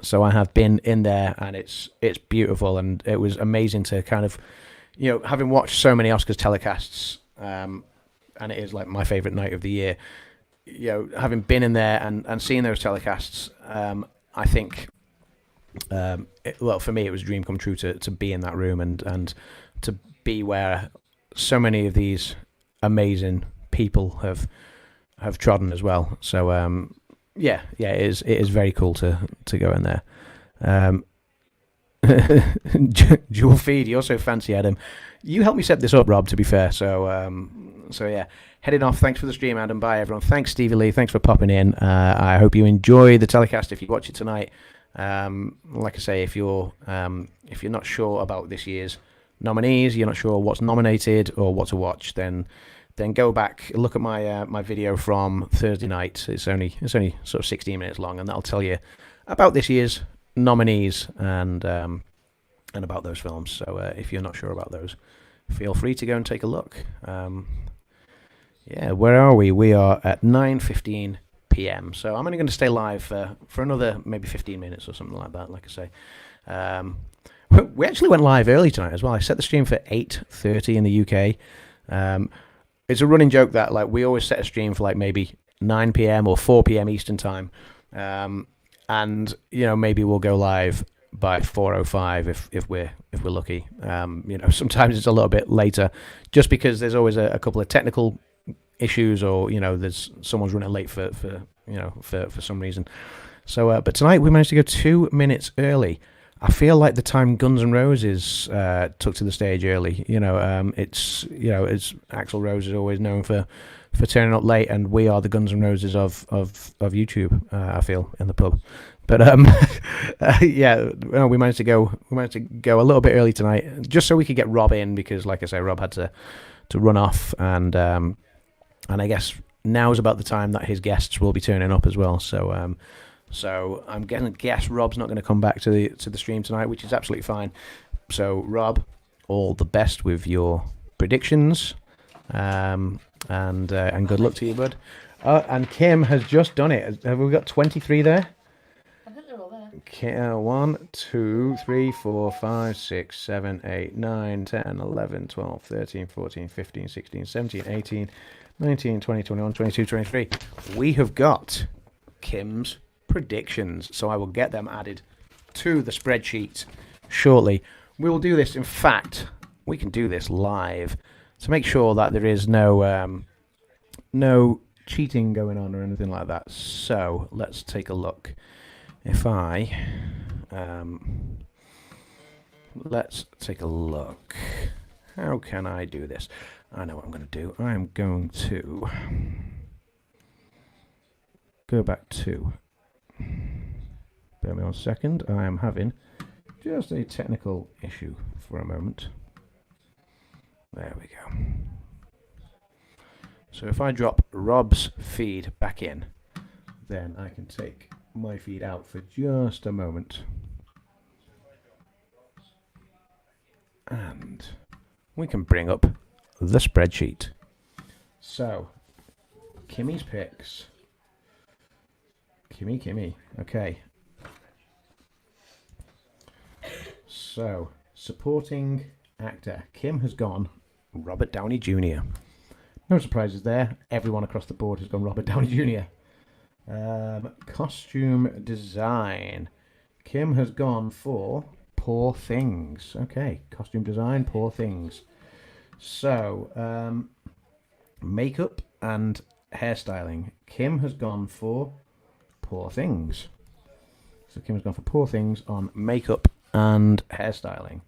So I have been in there, and it's beautiful, and it was amazing to kind of, having watched so many Oscars telecasts, and it is like my favourite night of the year. Having been in there and seeing those telecasts, I think, for me, it was a dream come true to be in that room and to be where so many of these amazing people have trodden as well. So it is very cool to go in there. Dual feed, you're so fancy, Adam. You helped me set this up, Rob, to be fair. So yeah, heading off. Thanks for the stream, Adam. Bye, everyone. Thanks, Stevie Lee. Thanks for popping in. I hope you enjoy the telecast if you watch it tonight. Like I say, if you're not sure about this year's nominees, you're not sure what's nominated or what to watch, then go back, look at my video from Thursday night. It's only sort of 16 minutes long, and that'll tell you about this year's nominees and about those films. So if you're not sure about those, feel free to go and take a look. Where are we? We are at 9:15 p.m. So I'm only going to stay live for another maybe 15 minutes or something like that. Like I say, we actually went live early tonight as well. I set the stream for 8:30 in the UK. It's a running joke that like we always set a stream for like maybe 9 p.m. or 4 p.m. Eastern time, and maybe we'll go live by 4:05 if we're lucky. Sometimes it's a little bit later, just because there's always a couple of technical issues, or there's someone's running late for some reason. So, but tonight we managed to go 2 minutes early. I feel like the time Guns N' Roses took to the stage early. It's Axl Rose is always known for turning up late, and we are the Guns N' Roses of YouTube. I feel in the pub, but we managed to go a little bit early tonight, just so we could get Rob in, because like I say, Rob had to run off, and I guess now's about the time that his guests will be turning up as well. So I'm going to guess Rob's not going to come back to the stream tonight, which is absolutely fine. So Rob, all the best with your predictions, and good luck to you, bud. And Kim has just done it. Have we got 23 there? I think they're all there. Okay, 1, 2, 3, 4, 5, 6, 7, 8, 9, 10, 11, 12, 13, 14, 15, 16, 17, 18, 19, 20, 21, 22, 23. We have got Kim's predictions, so I will get them added to the spreadsheet shortly. We will do this, in fact, we can do this live to make sure that there is no cheating going on or anything like that. So let's take a look. If I let's take a look. How can I do this? I know what I'm going to do. I'm going to go back to, bear me 1 second. I am having just a technical issue for a moment. There we go. So if I drop Rob's feed back in, then I can take my feed out for just a moment. And we can bring up the spreadsheet. So, Kimmy's picks. Kimmy. Okay. So, supporting actor. Kim has gone Robert Downey Jr. No surprises there. Everyone across the board has gone Robert Downey Jr. Costume design. Kim has gone for Poor Things. Okay, costume design, Poor Things. So, makeup and hairstyling. Kim has gone for Poor Things. So Kim has gone for Poor Things on makeup and hairstyling.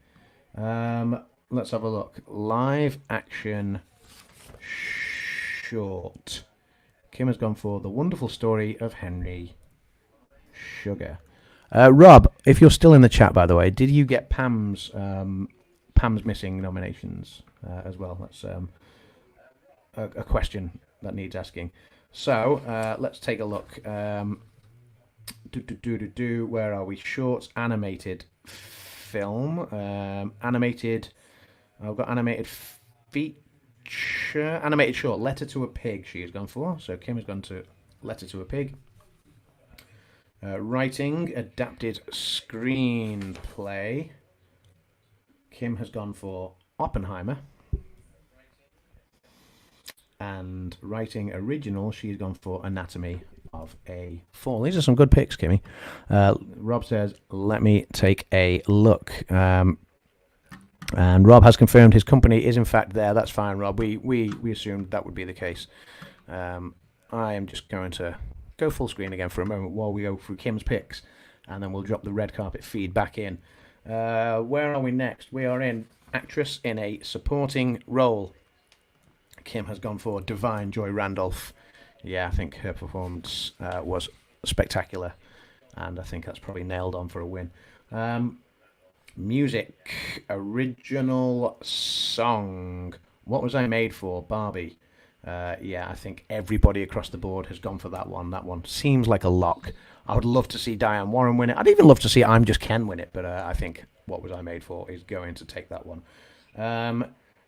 Let's have a look. Live action short. Kim has gone for The Wonderful Story of Henry Sugar. Rob, if you're still in the chat, by the way, did you get Pam's Pam's missing nominations as well. That's a question that needs asking. So let's take a look. Where are we? Shorts, animated film, animated. I've got animated feature, animated short. Letter to a Pig. She has gone for. So Kim has gone to Letter to a Pig. Writing, adapted screenplay. Kim has gone for Oppenheimer. And writing original, she's gone for Anatomy of a Fall. These are some good picks, Kimmy. Rob says, let me take a look. And Rob has confirmed his company is in fact there. That's fine, Rob. We assumed that would be the case. I am just going to go full screen again for a moment while we go through Kim's picks, and then we'll drop the red carpet feed back in. Where are we next? We are in actress in a supporting role. Kim has gone for Divine Joy Randolph. Yeah, I think her performance was spectacular, and I think that's probably nailed on for a win. Music, original song. What Was I Made For? Barbie. Yeah, I think everybody across the board has gone for that one. That one seems like a lock. I would love to see Diane Warren win it. I'd even love to see I'm Just Ken win it, but I think What Was I Made For is going to take that one.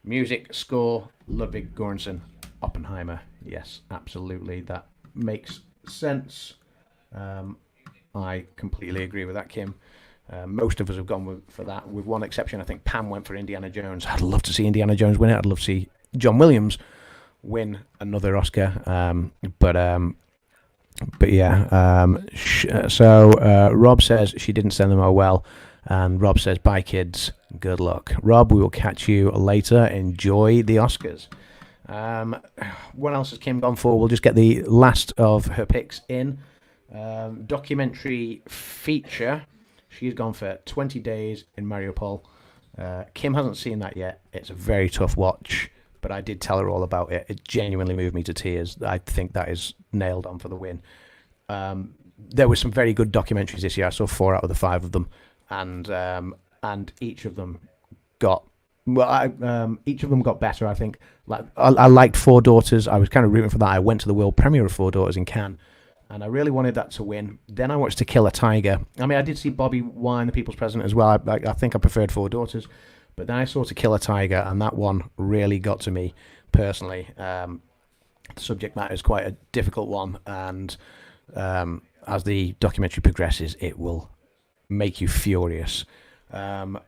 Music, score, Ludwig Göransson, Oppenheimer. Yes, absolutely. That makes sense. I completely agree with that, Kim. Most of us have gone for that, with one exception. I think Pam went for Indiana Jones. I'd love to see Indiana Jones win it. I'd love to see John Williams win another Oscar. But yeah. So Rob says she didn't send them. Oh well. And Rob says, bye kids, good luck. Rob, we will catch you later. Enjoy the Oscars. What else has Kim gone for? We'll just get the last of her picks in. Documentary feature. She's gone for 20 Days in Mariupol. Kim hasn't seen that yet. It's a very tough watch, but I did tell her all about it. It genuinely moved me to tears. I think that is nailed on for the win. There were some very good documentaries this year. I saw 4 out of the 5 of them. And each of them got each of them got better. I think. Like I liked Four Daughters. I was kind of rooting for that. I went to the world premiere of Four Daughters in Cannes, and I really wanted that to win. Then I watched To Kill a Tiger. I mean, I did see Bobby Wine, The People's President, as well. I think I preferred Four Daughters, but then I saw To Kill a Tiger, and that one really got to me personally. The subject matter is quite a difficult one, and as the documentary progresses, it will make you furious. But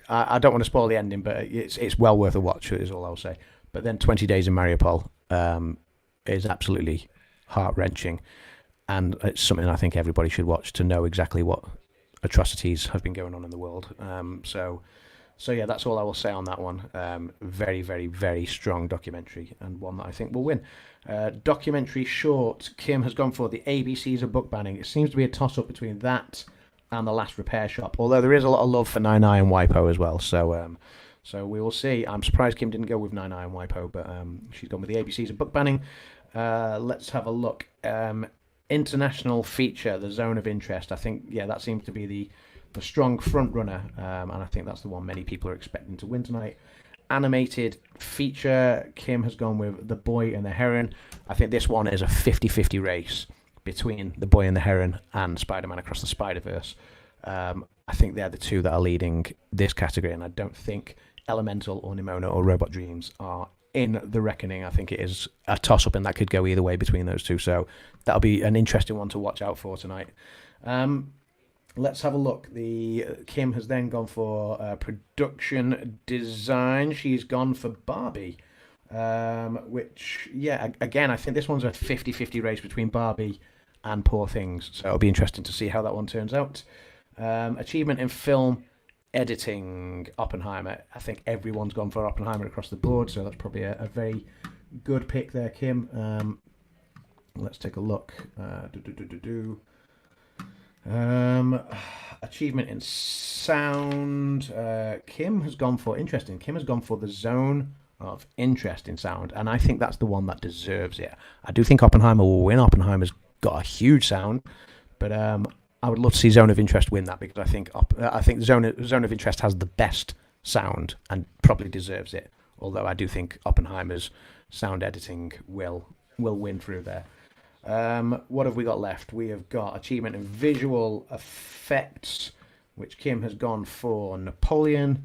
I don't want to spoil the ending, but it's well worth a watch, is all I'll say. But then 20 Days in Mariupol is absolutely heart-wrenching, and it's something I think everybody should watch to know exactly what atrocities have been going on in the world. So yeah, that's all I will say on that one. Very, very, very strong documentary, and one that I think will win. Documentary short, Kim has gone for The ABCs of Book Banning. It seems to be a toss-up between that and The Last Repair Shop, although there is a lot of love for Nine Eye and WIPO as well. So we will see. I'm surprised Kim didn't go with Nine Eye and WIPO, but she's gone with The ABCs of Book Banning. Let's have a look. International feature, The Zone of Interest. I think, yeah, that seems to be the strong front runner, and I think that's the one many people are expecting to win tonight. Animated feature, Kim has gone with The Boy and the Heron. I think this one is a 50-50 race between The Boy and the Heron and Spider-Man Across the Spider-Verse. I think they're the two that are leading this category, and I don't think Elemental or Nimona or Robot Dreams are in the reckoning. I think it is a toss-up, and that could go either way between those two, so that'll be an interesting one to watch out for tonight. Let's have a look. Kim has then gone for production design. She's gone for Barbie, which, yeah, again, I think this one's a 50-50 race between Barbie and Poor Things, so it'll be interesting to see how that one turns out. Achievement in film editing, Oppenheimer. I think everyone's gone for Oppenheimer across the board, so that's probably a very good pick there, Kim. Let's take a look. Achievement in sound. Kim has gone for The Zone of Interest in sound, and I think that's the one that deserves it. I do think Oppenheimer will win. Oppenheimer's got a huge sound, but I would love to see Zone of Interest win that, because I think Zone of Interest has the best sound and probably deserves it. Although I do think Oppenheimer's sound editing will win through there. What have we got left? We have got achievement in visual effects, which Kim has gone for Napoleon.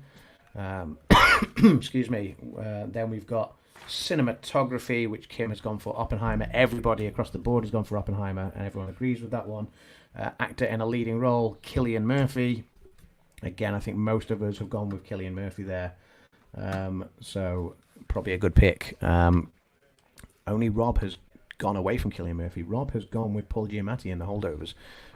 Excuse me. Then we've got cinematography, which Kim has gone for Oppenheimer. Everybody across the board has gone for Oppenheimer, and everyone agrees with that one. Actor in a leading role, Cillian Murphy. Again, I think most of us have gone with Cillian Murphy there. So probably a good pick. Only Rob has gone away from Cillian Murphy. Rob has gone with Paul Giamatti in The Holdovers.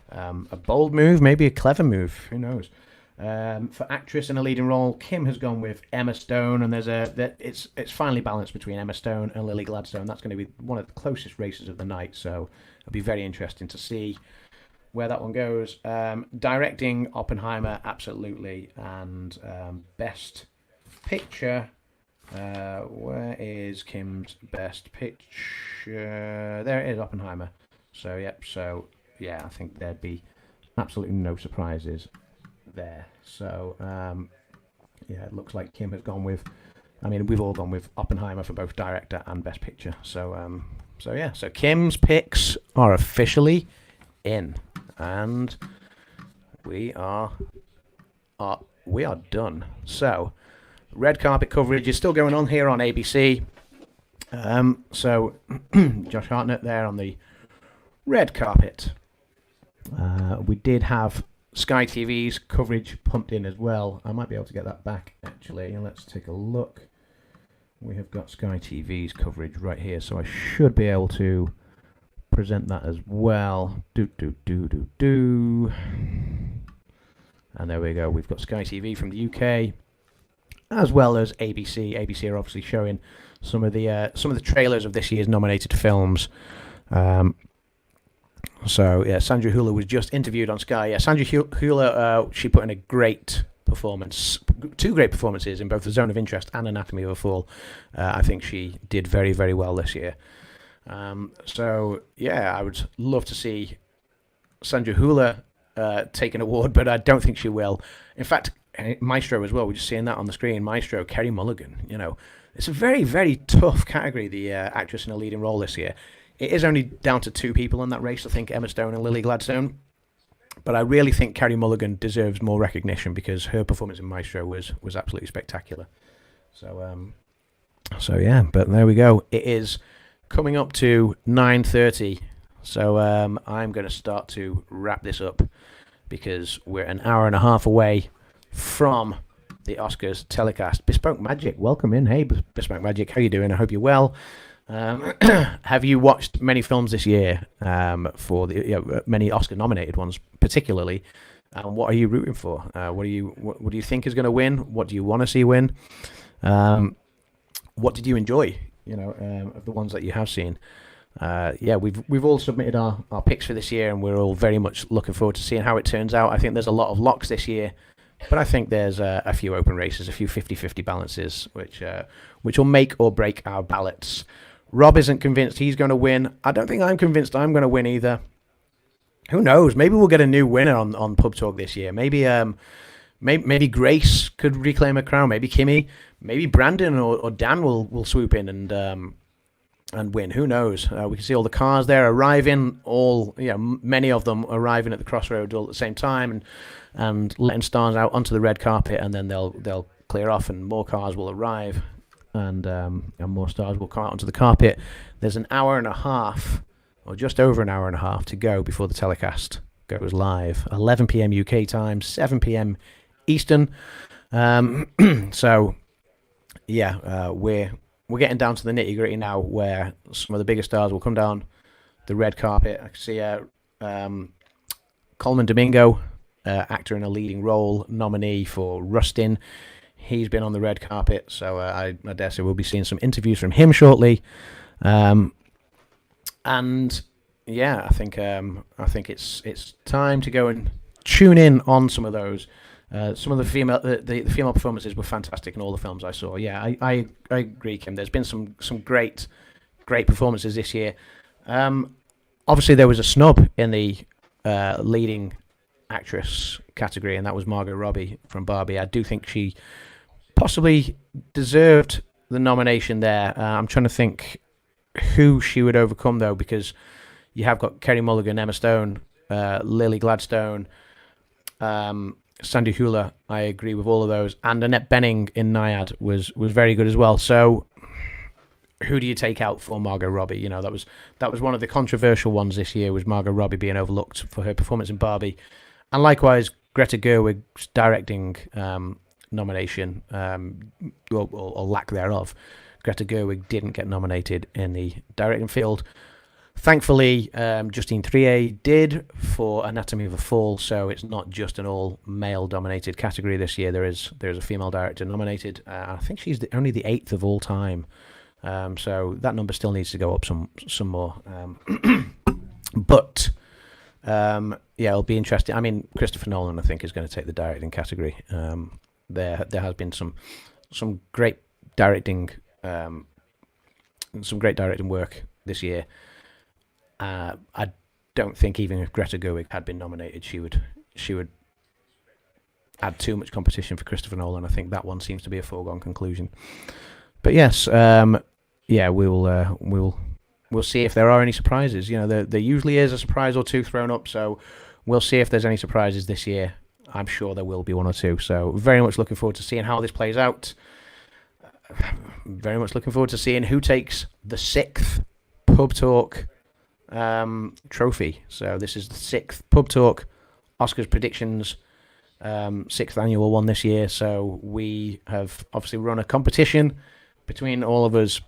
A bold move, maybe a clever move. Who knows? For actress in a leading role, Kim has gone with Emma Stone, and it's finally balanced between Emma Stone and Lily Gladstone. That's going to be one of the closest races of the night, so it'll be very interesting to see where that one goes. Directing, Oppenheimer, absolutely, and best picture. Where is Kim's best picture? There it is, Oppenheimer. So I think there'd be absolutely no surprises there. So it looks like Kim has gone with, we've all gone with Oppenheimer for both director and best picture. So Kim's picks are officially in, and we are done. So red carpet coverage is still going on here on ABC. So Josh Hartnett there on the red carpet. We did have Sky TV's coverage pumped in as well. I might be able to get that back, actually. Let's take a look. We have got Sky TV's coverage right here, so I should be able to present that as well. And there we go. We've got Sky TV from the UK, as well as ABC. ABC are obviously showing some of the trailers of this year's nominated films. Sandra Hüller was just interviewed on Sky. Yeah, Sandra Hüller, she put in a great performance, two great performances in both The Zone of Interest and Anatomy of a Fall. I think she did very, very well this year. I would love to see Sandra Hüller take an award, but I don't think she will. In fact, Maestro as well, we're just seeing that on the screen. Maestro, Kerry Mulligan, it's a very, very tough category, the actress in a leading role this year. It is only down to two people in that race, I think, Emma Stone and Lily Gladstone. But I really think Kerry Mulligan deserves more recognition because her performance in Maestro was absolutely spectacular. But there we go. It is coming up to 9:30. So I'm going to start to wrap this up because we're an hour and a half away from the Oscars telecast. Bespoke Magic, welcome in. Hey, Bespoke Magic, how you doing? I hope you're well. Have you watched many films this year for the many Oscar-nominated ones, particularly? What are you rooting for? What do you think is going to win? What do you want to see win? What did you enjoy? Of the ones that you have seen. We've all submitted our picks for this year, and we're all very much looking forward to seeing how it turns out. I think there's a lot of locks this year, but I think there's a few open races, a few 50-50 balances, which will make or break our ballots. Rob isn't convinced he's going to win. I don't think I'm convinced I'm going to win either. Who knows? Maybe we'll get a new winner on Pub Talk this year. Maybe Grace could reclaim a crown. Maybe Kimmy. Maybe Brandon or Dan will swoop in and win. Who knows? We can see all the cars there arriving. Many of them arriving at the crossroads all at the same time and letting stars out onto the red carpet, and then they'll clear off and more cars will arrive. And more stars will come out onto the carpet. There's an hour and a half, or just over an hour and a half, to go before the telecast goes live. 11 p.m. UK time, 7 p.m. Eastern. We're getting down to the nitty gritty now, where some of the bigger stars will come down the red carpet. I can see Coleman Domingo, actor in a leading role, nominee for Rustin. He's been on the red carpet, so I dare say we'll be seeing some interviews from him shortly. I think it's time to go and tune in on some of those. Some of the female performances were fantastic in all the films I saw. Yeah, I agree, Kim. There's been some great performances this year. Obviously, there was a snub in the leading actress category, and that was Margot Robbie from Barbie. I do think she possibly deserved the nomination there. I'm trying to think who she would overcome, though, because you have got Kerry Mulligan, Emma Stone, Lily Gladstone, Sandy Hula. I agree with all of those, and Annette Bening in Naiad was very good as well. So who do you take out for Margot Robbie? You know, that was one of the controversial ones this year, was Margot Robbie being overlooked for her performance in Barbie, and likewise Greta Gerwig's directing nomination, or lack thereof. Greta Gerwig didn't get nominated in the directing field. Thankfully, Justine Triet did for Anatomy of a Fall, so it's not just an all male-dominated category this year. There is a female director nominated. I think she's only the 8th of all time, so that number still needs to go up some more. But yeah, it'll be interesting. I mean, Christopher Nolan, I think, is going to take the directing category. There has been some great directing work this year. I don't think even if Greta Gerwig had been nominated, she would add too much competition for Christopher Nolan. I think that one seems to be a foregone conclusion. But yes, yeah, we'll see if there are any surprises. You know, there usually is a surprise or two thrown up, so we'll see if there's any surprises this year. I'm sure there will be one or two. So very much looking forward to seeing how this plays out. Very much looking forward to seeing who takes the 6th Pub Talk trophy. So this is the 6th Pub Talk Oscars predictions, 6th annual one this year. So we have obviously run a competition between all of us,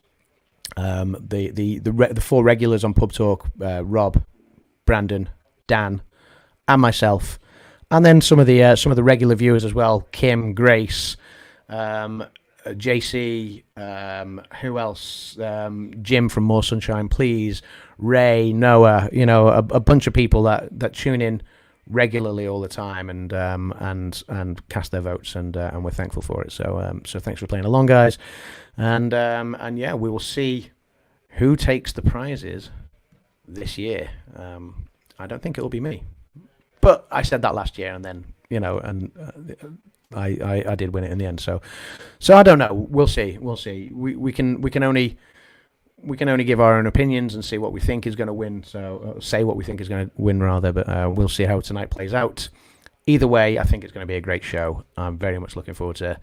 the 4 regulars on Pub Talk, Rob, Brandon, Dan, and myself, and then some of the regular viewers as well: Kim, Grace, JC, who else? Jim from More Sunshine Please, Ray, Noah. You know, a bunch of people that tune in regularly all the time and cast their votes, and we're thankful for it. So thanks for playing along, guys, and yeah, we will see who takes the prizes this year. I don't think it'll be me, but I said that last year, and then I did win it in the end. So I don't know. We'll see. We can only give our own opinions and see what we think is going to win. So say what we think is going to win rather. But we'll see how tonight plays out. Either way, I think it's going to be a great show. I'm very much looking forward to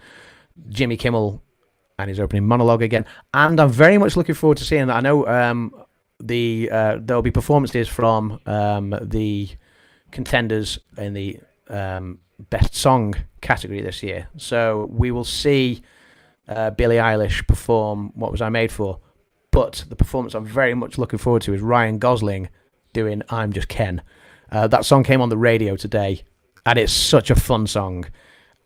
Jimmy Kimmel and his opening monologue again, and I'm very much looking forward to seeing that. I know there'll be performances from the contenders in the Best Song category this year. So we will see Billie Eilish perform What Was I Made For? But the performance I'm very much looking forward to is Ryan Gosling doing I'm Just Ken. That song came on the radio today, and it's such a fun song.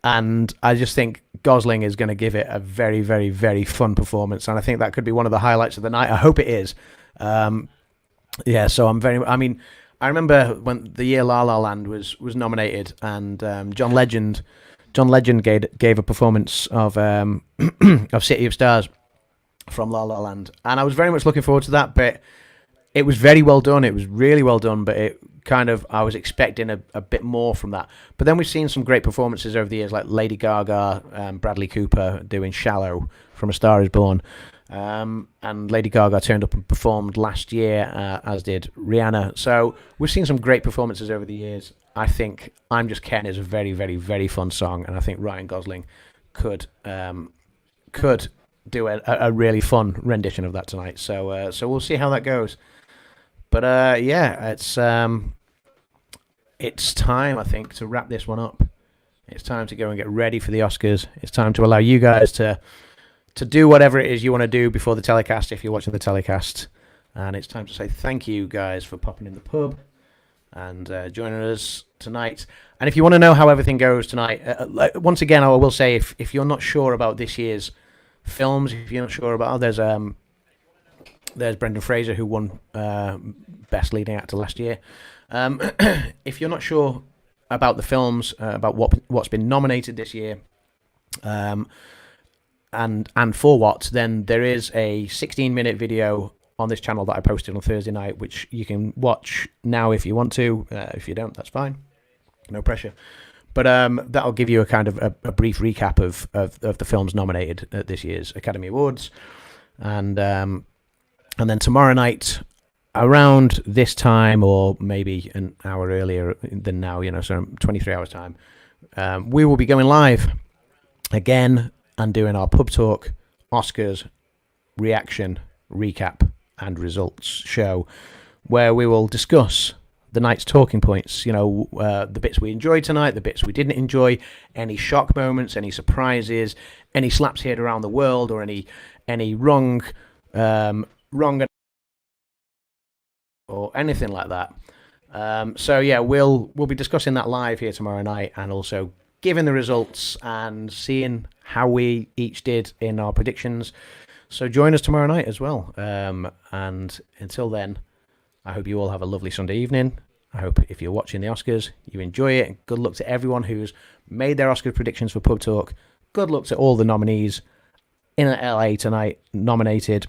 And I just think Gosling is going to give it a very, very, very fun performance. And I think that could be one of the highlights of the night. I hope it is. Yeah, so I remember when the year La La Land was nominated, and John Legend gave a performance of of City of Stars from La La Land, and I was very much looking forward to that. But it was very well done. It was really well done. But I was expecting a bit more from that. But then we've seen some great performances over the years, like Lady Gaga, Bradley Cooper doing Shallow from A Star Is Born. And Lady Gaga turned up and performed last year, as did Rihanna. So we've seen some great performances over the years. I think I'm Just Ken is a very, very, very fun song, and I think Ryan Gosling could do a really fun rendition of that tonight. So we'll see how that goes. But yeah, it's time, I think, to wrap this one up. It's time to go and get ready for the Oscars. It's time to allow you guys to do whatever it is you want to do before the telecast, if you're watching the telecast. And it's time to say thank you, guys, for popping in the pub and joining us tonight. And if you want to know how everything goes tonight, once again, I will say, if you're not sure about this year's films, if you're not sure about, there's Brendan Fraser, who won Best Leading Actor last year. If you're not sure about the films, about what's been nominated this year, and for what, then there is a 16-minute video on this channel that I posted on Thursday night, which you can watch now if you want to. If you don't, that's fine. No pressure. But that'll give you a kind of a brief recap of the films nominated at this year's Academy Awards. And then tomorrow night, around this time, or maybe an hour earlier than now, so 23 hours time, we will be going live again and doing our Pub Talk Oscars reaction, recap, and results show, where we will discuss the night's talking points, the bits we enjoyed tonight, the bits we didn't enjoy, any shock moments, any surprises, any slaps here around the world, or any wrong or anything like that. So yeah, we'll be discussing that live here tomorrow night, and also giving the results and seeing how we each did in our predictions. So join us tomorrow night as well. And until then, I hope you all have a lovely Sunday evening. I hope if you're watching the Oscars, you enjoy it. Good luck to everyone who's made their Oscar predictions for Pub Talk. Good luck to all the nominees in LA tonight, nominated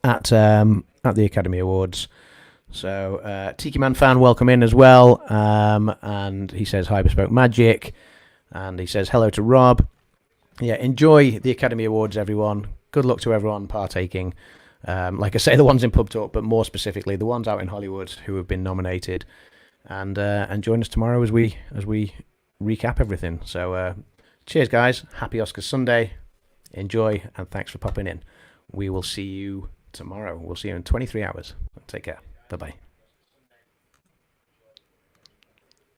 at the Academy Awards. So Tiki Man fan, welcome in as well. And he says hi, Bespoke Magic. And he says hello to Rob. Yeah, enjoy the Academy Awards, everyone. Good luck to everyone partaking. Like I say, the ones in Pub Talk, but more specifically the ones out in Hollywood who have been nominated. And join us tomorrow as we recap everything. So cheers, guys. Happy Oscars Sunday. Enjoy, and thanks for popping in. We will see you tomorrow. We'll see you in 23 hours. Take care. Bye-bye.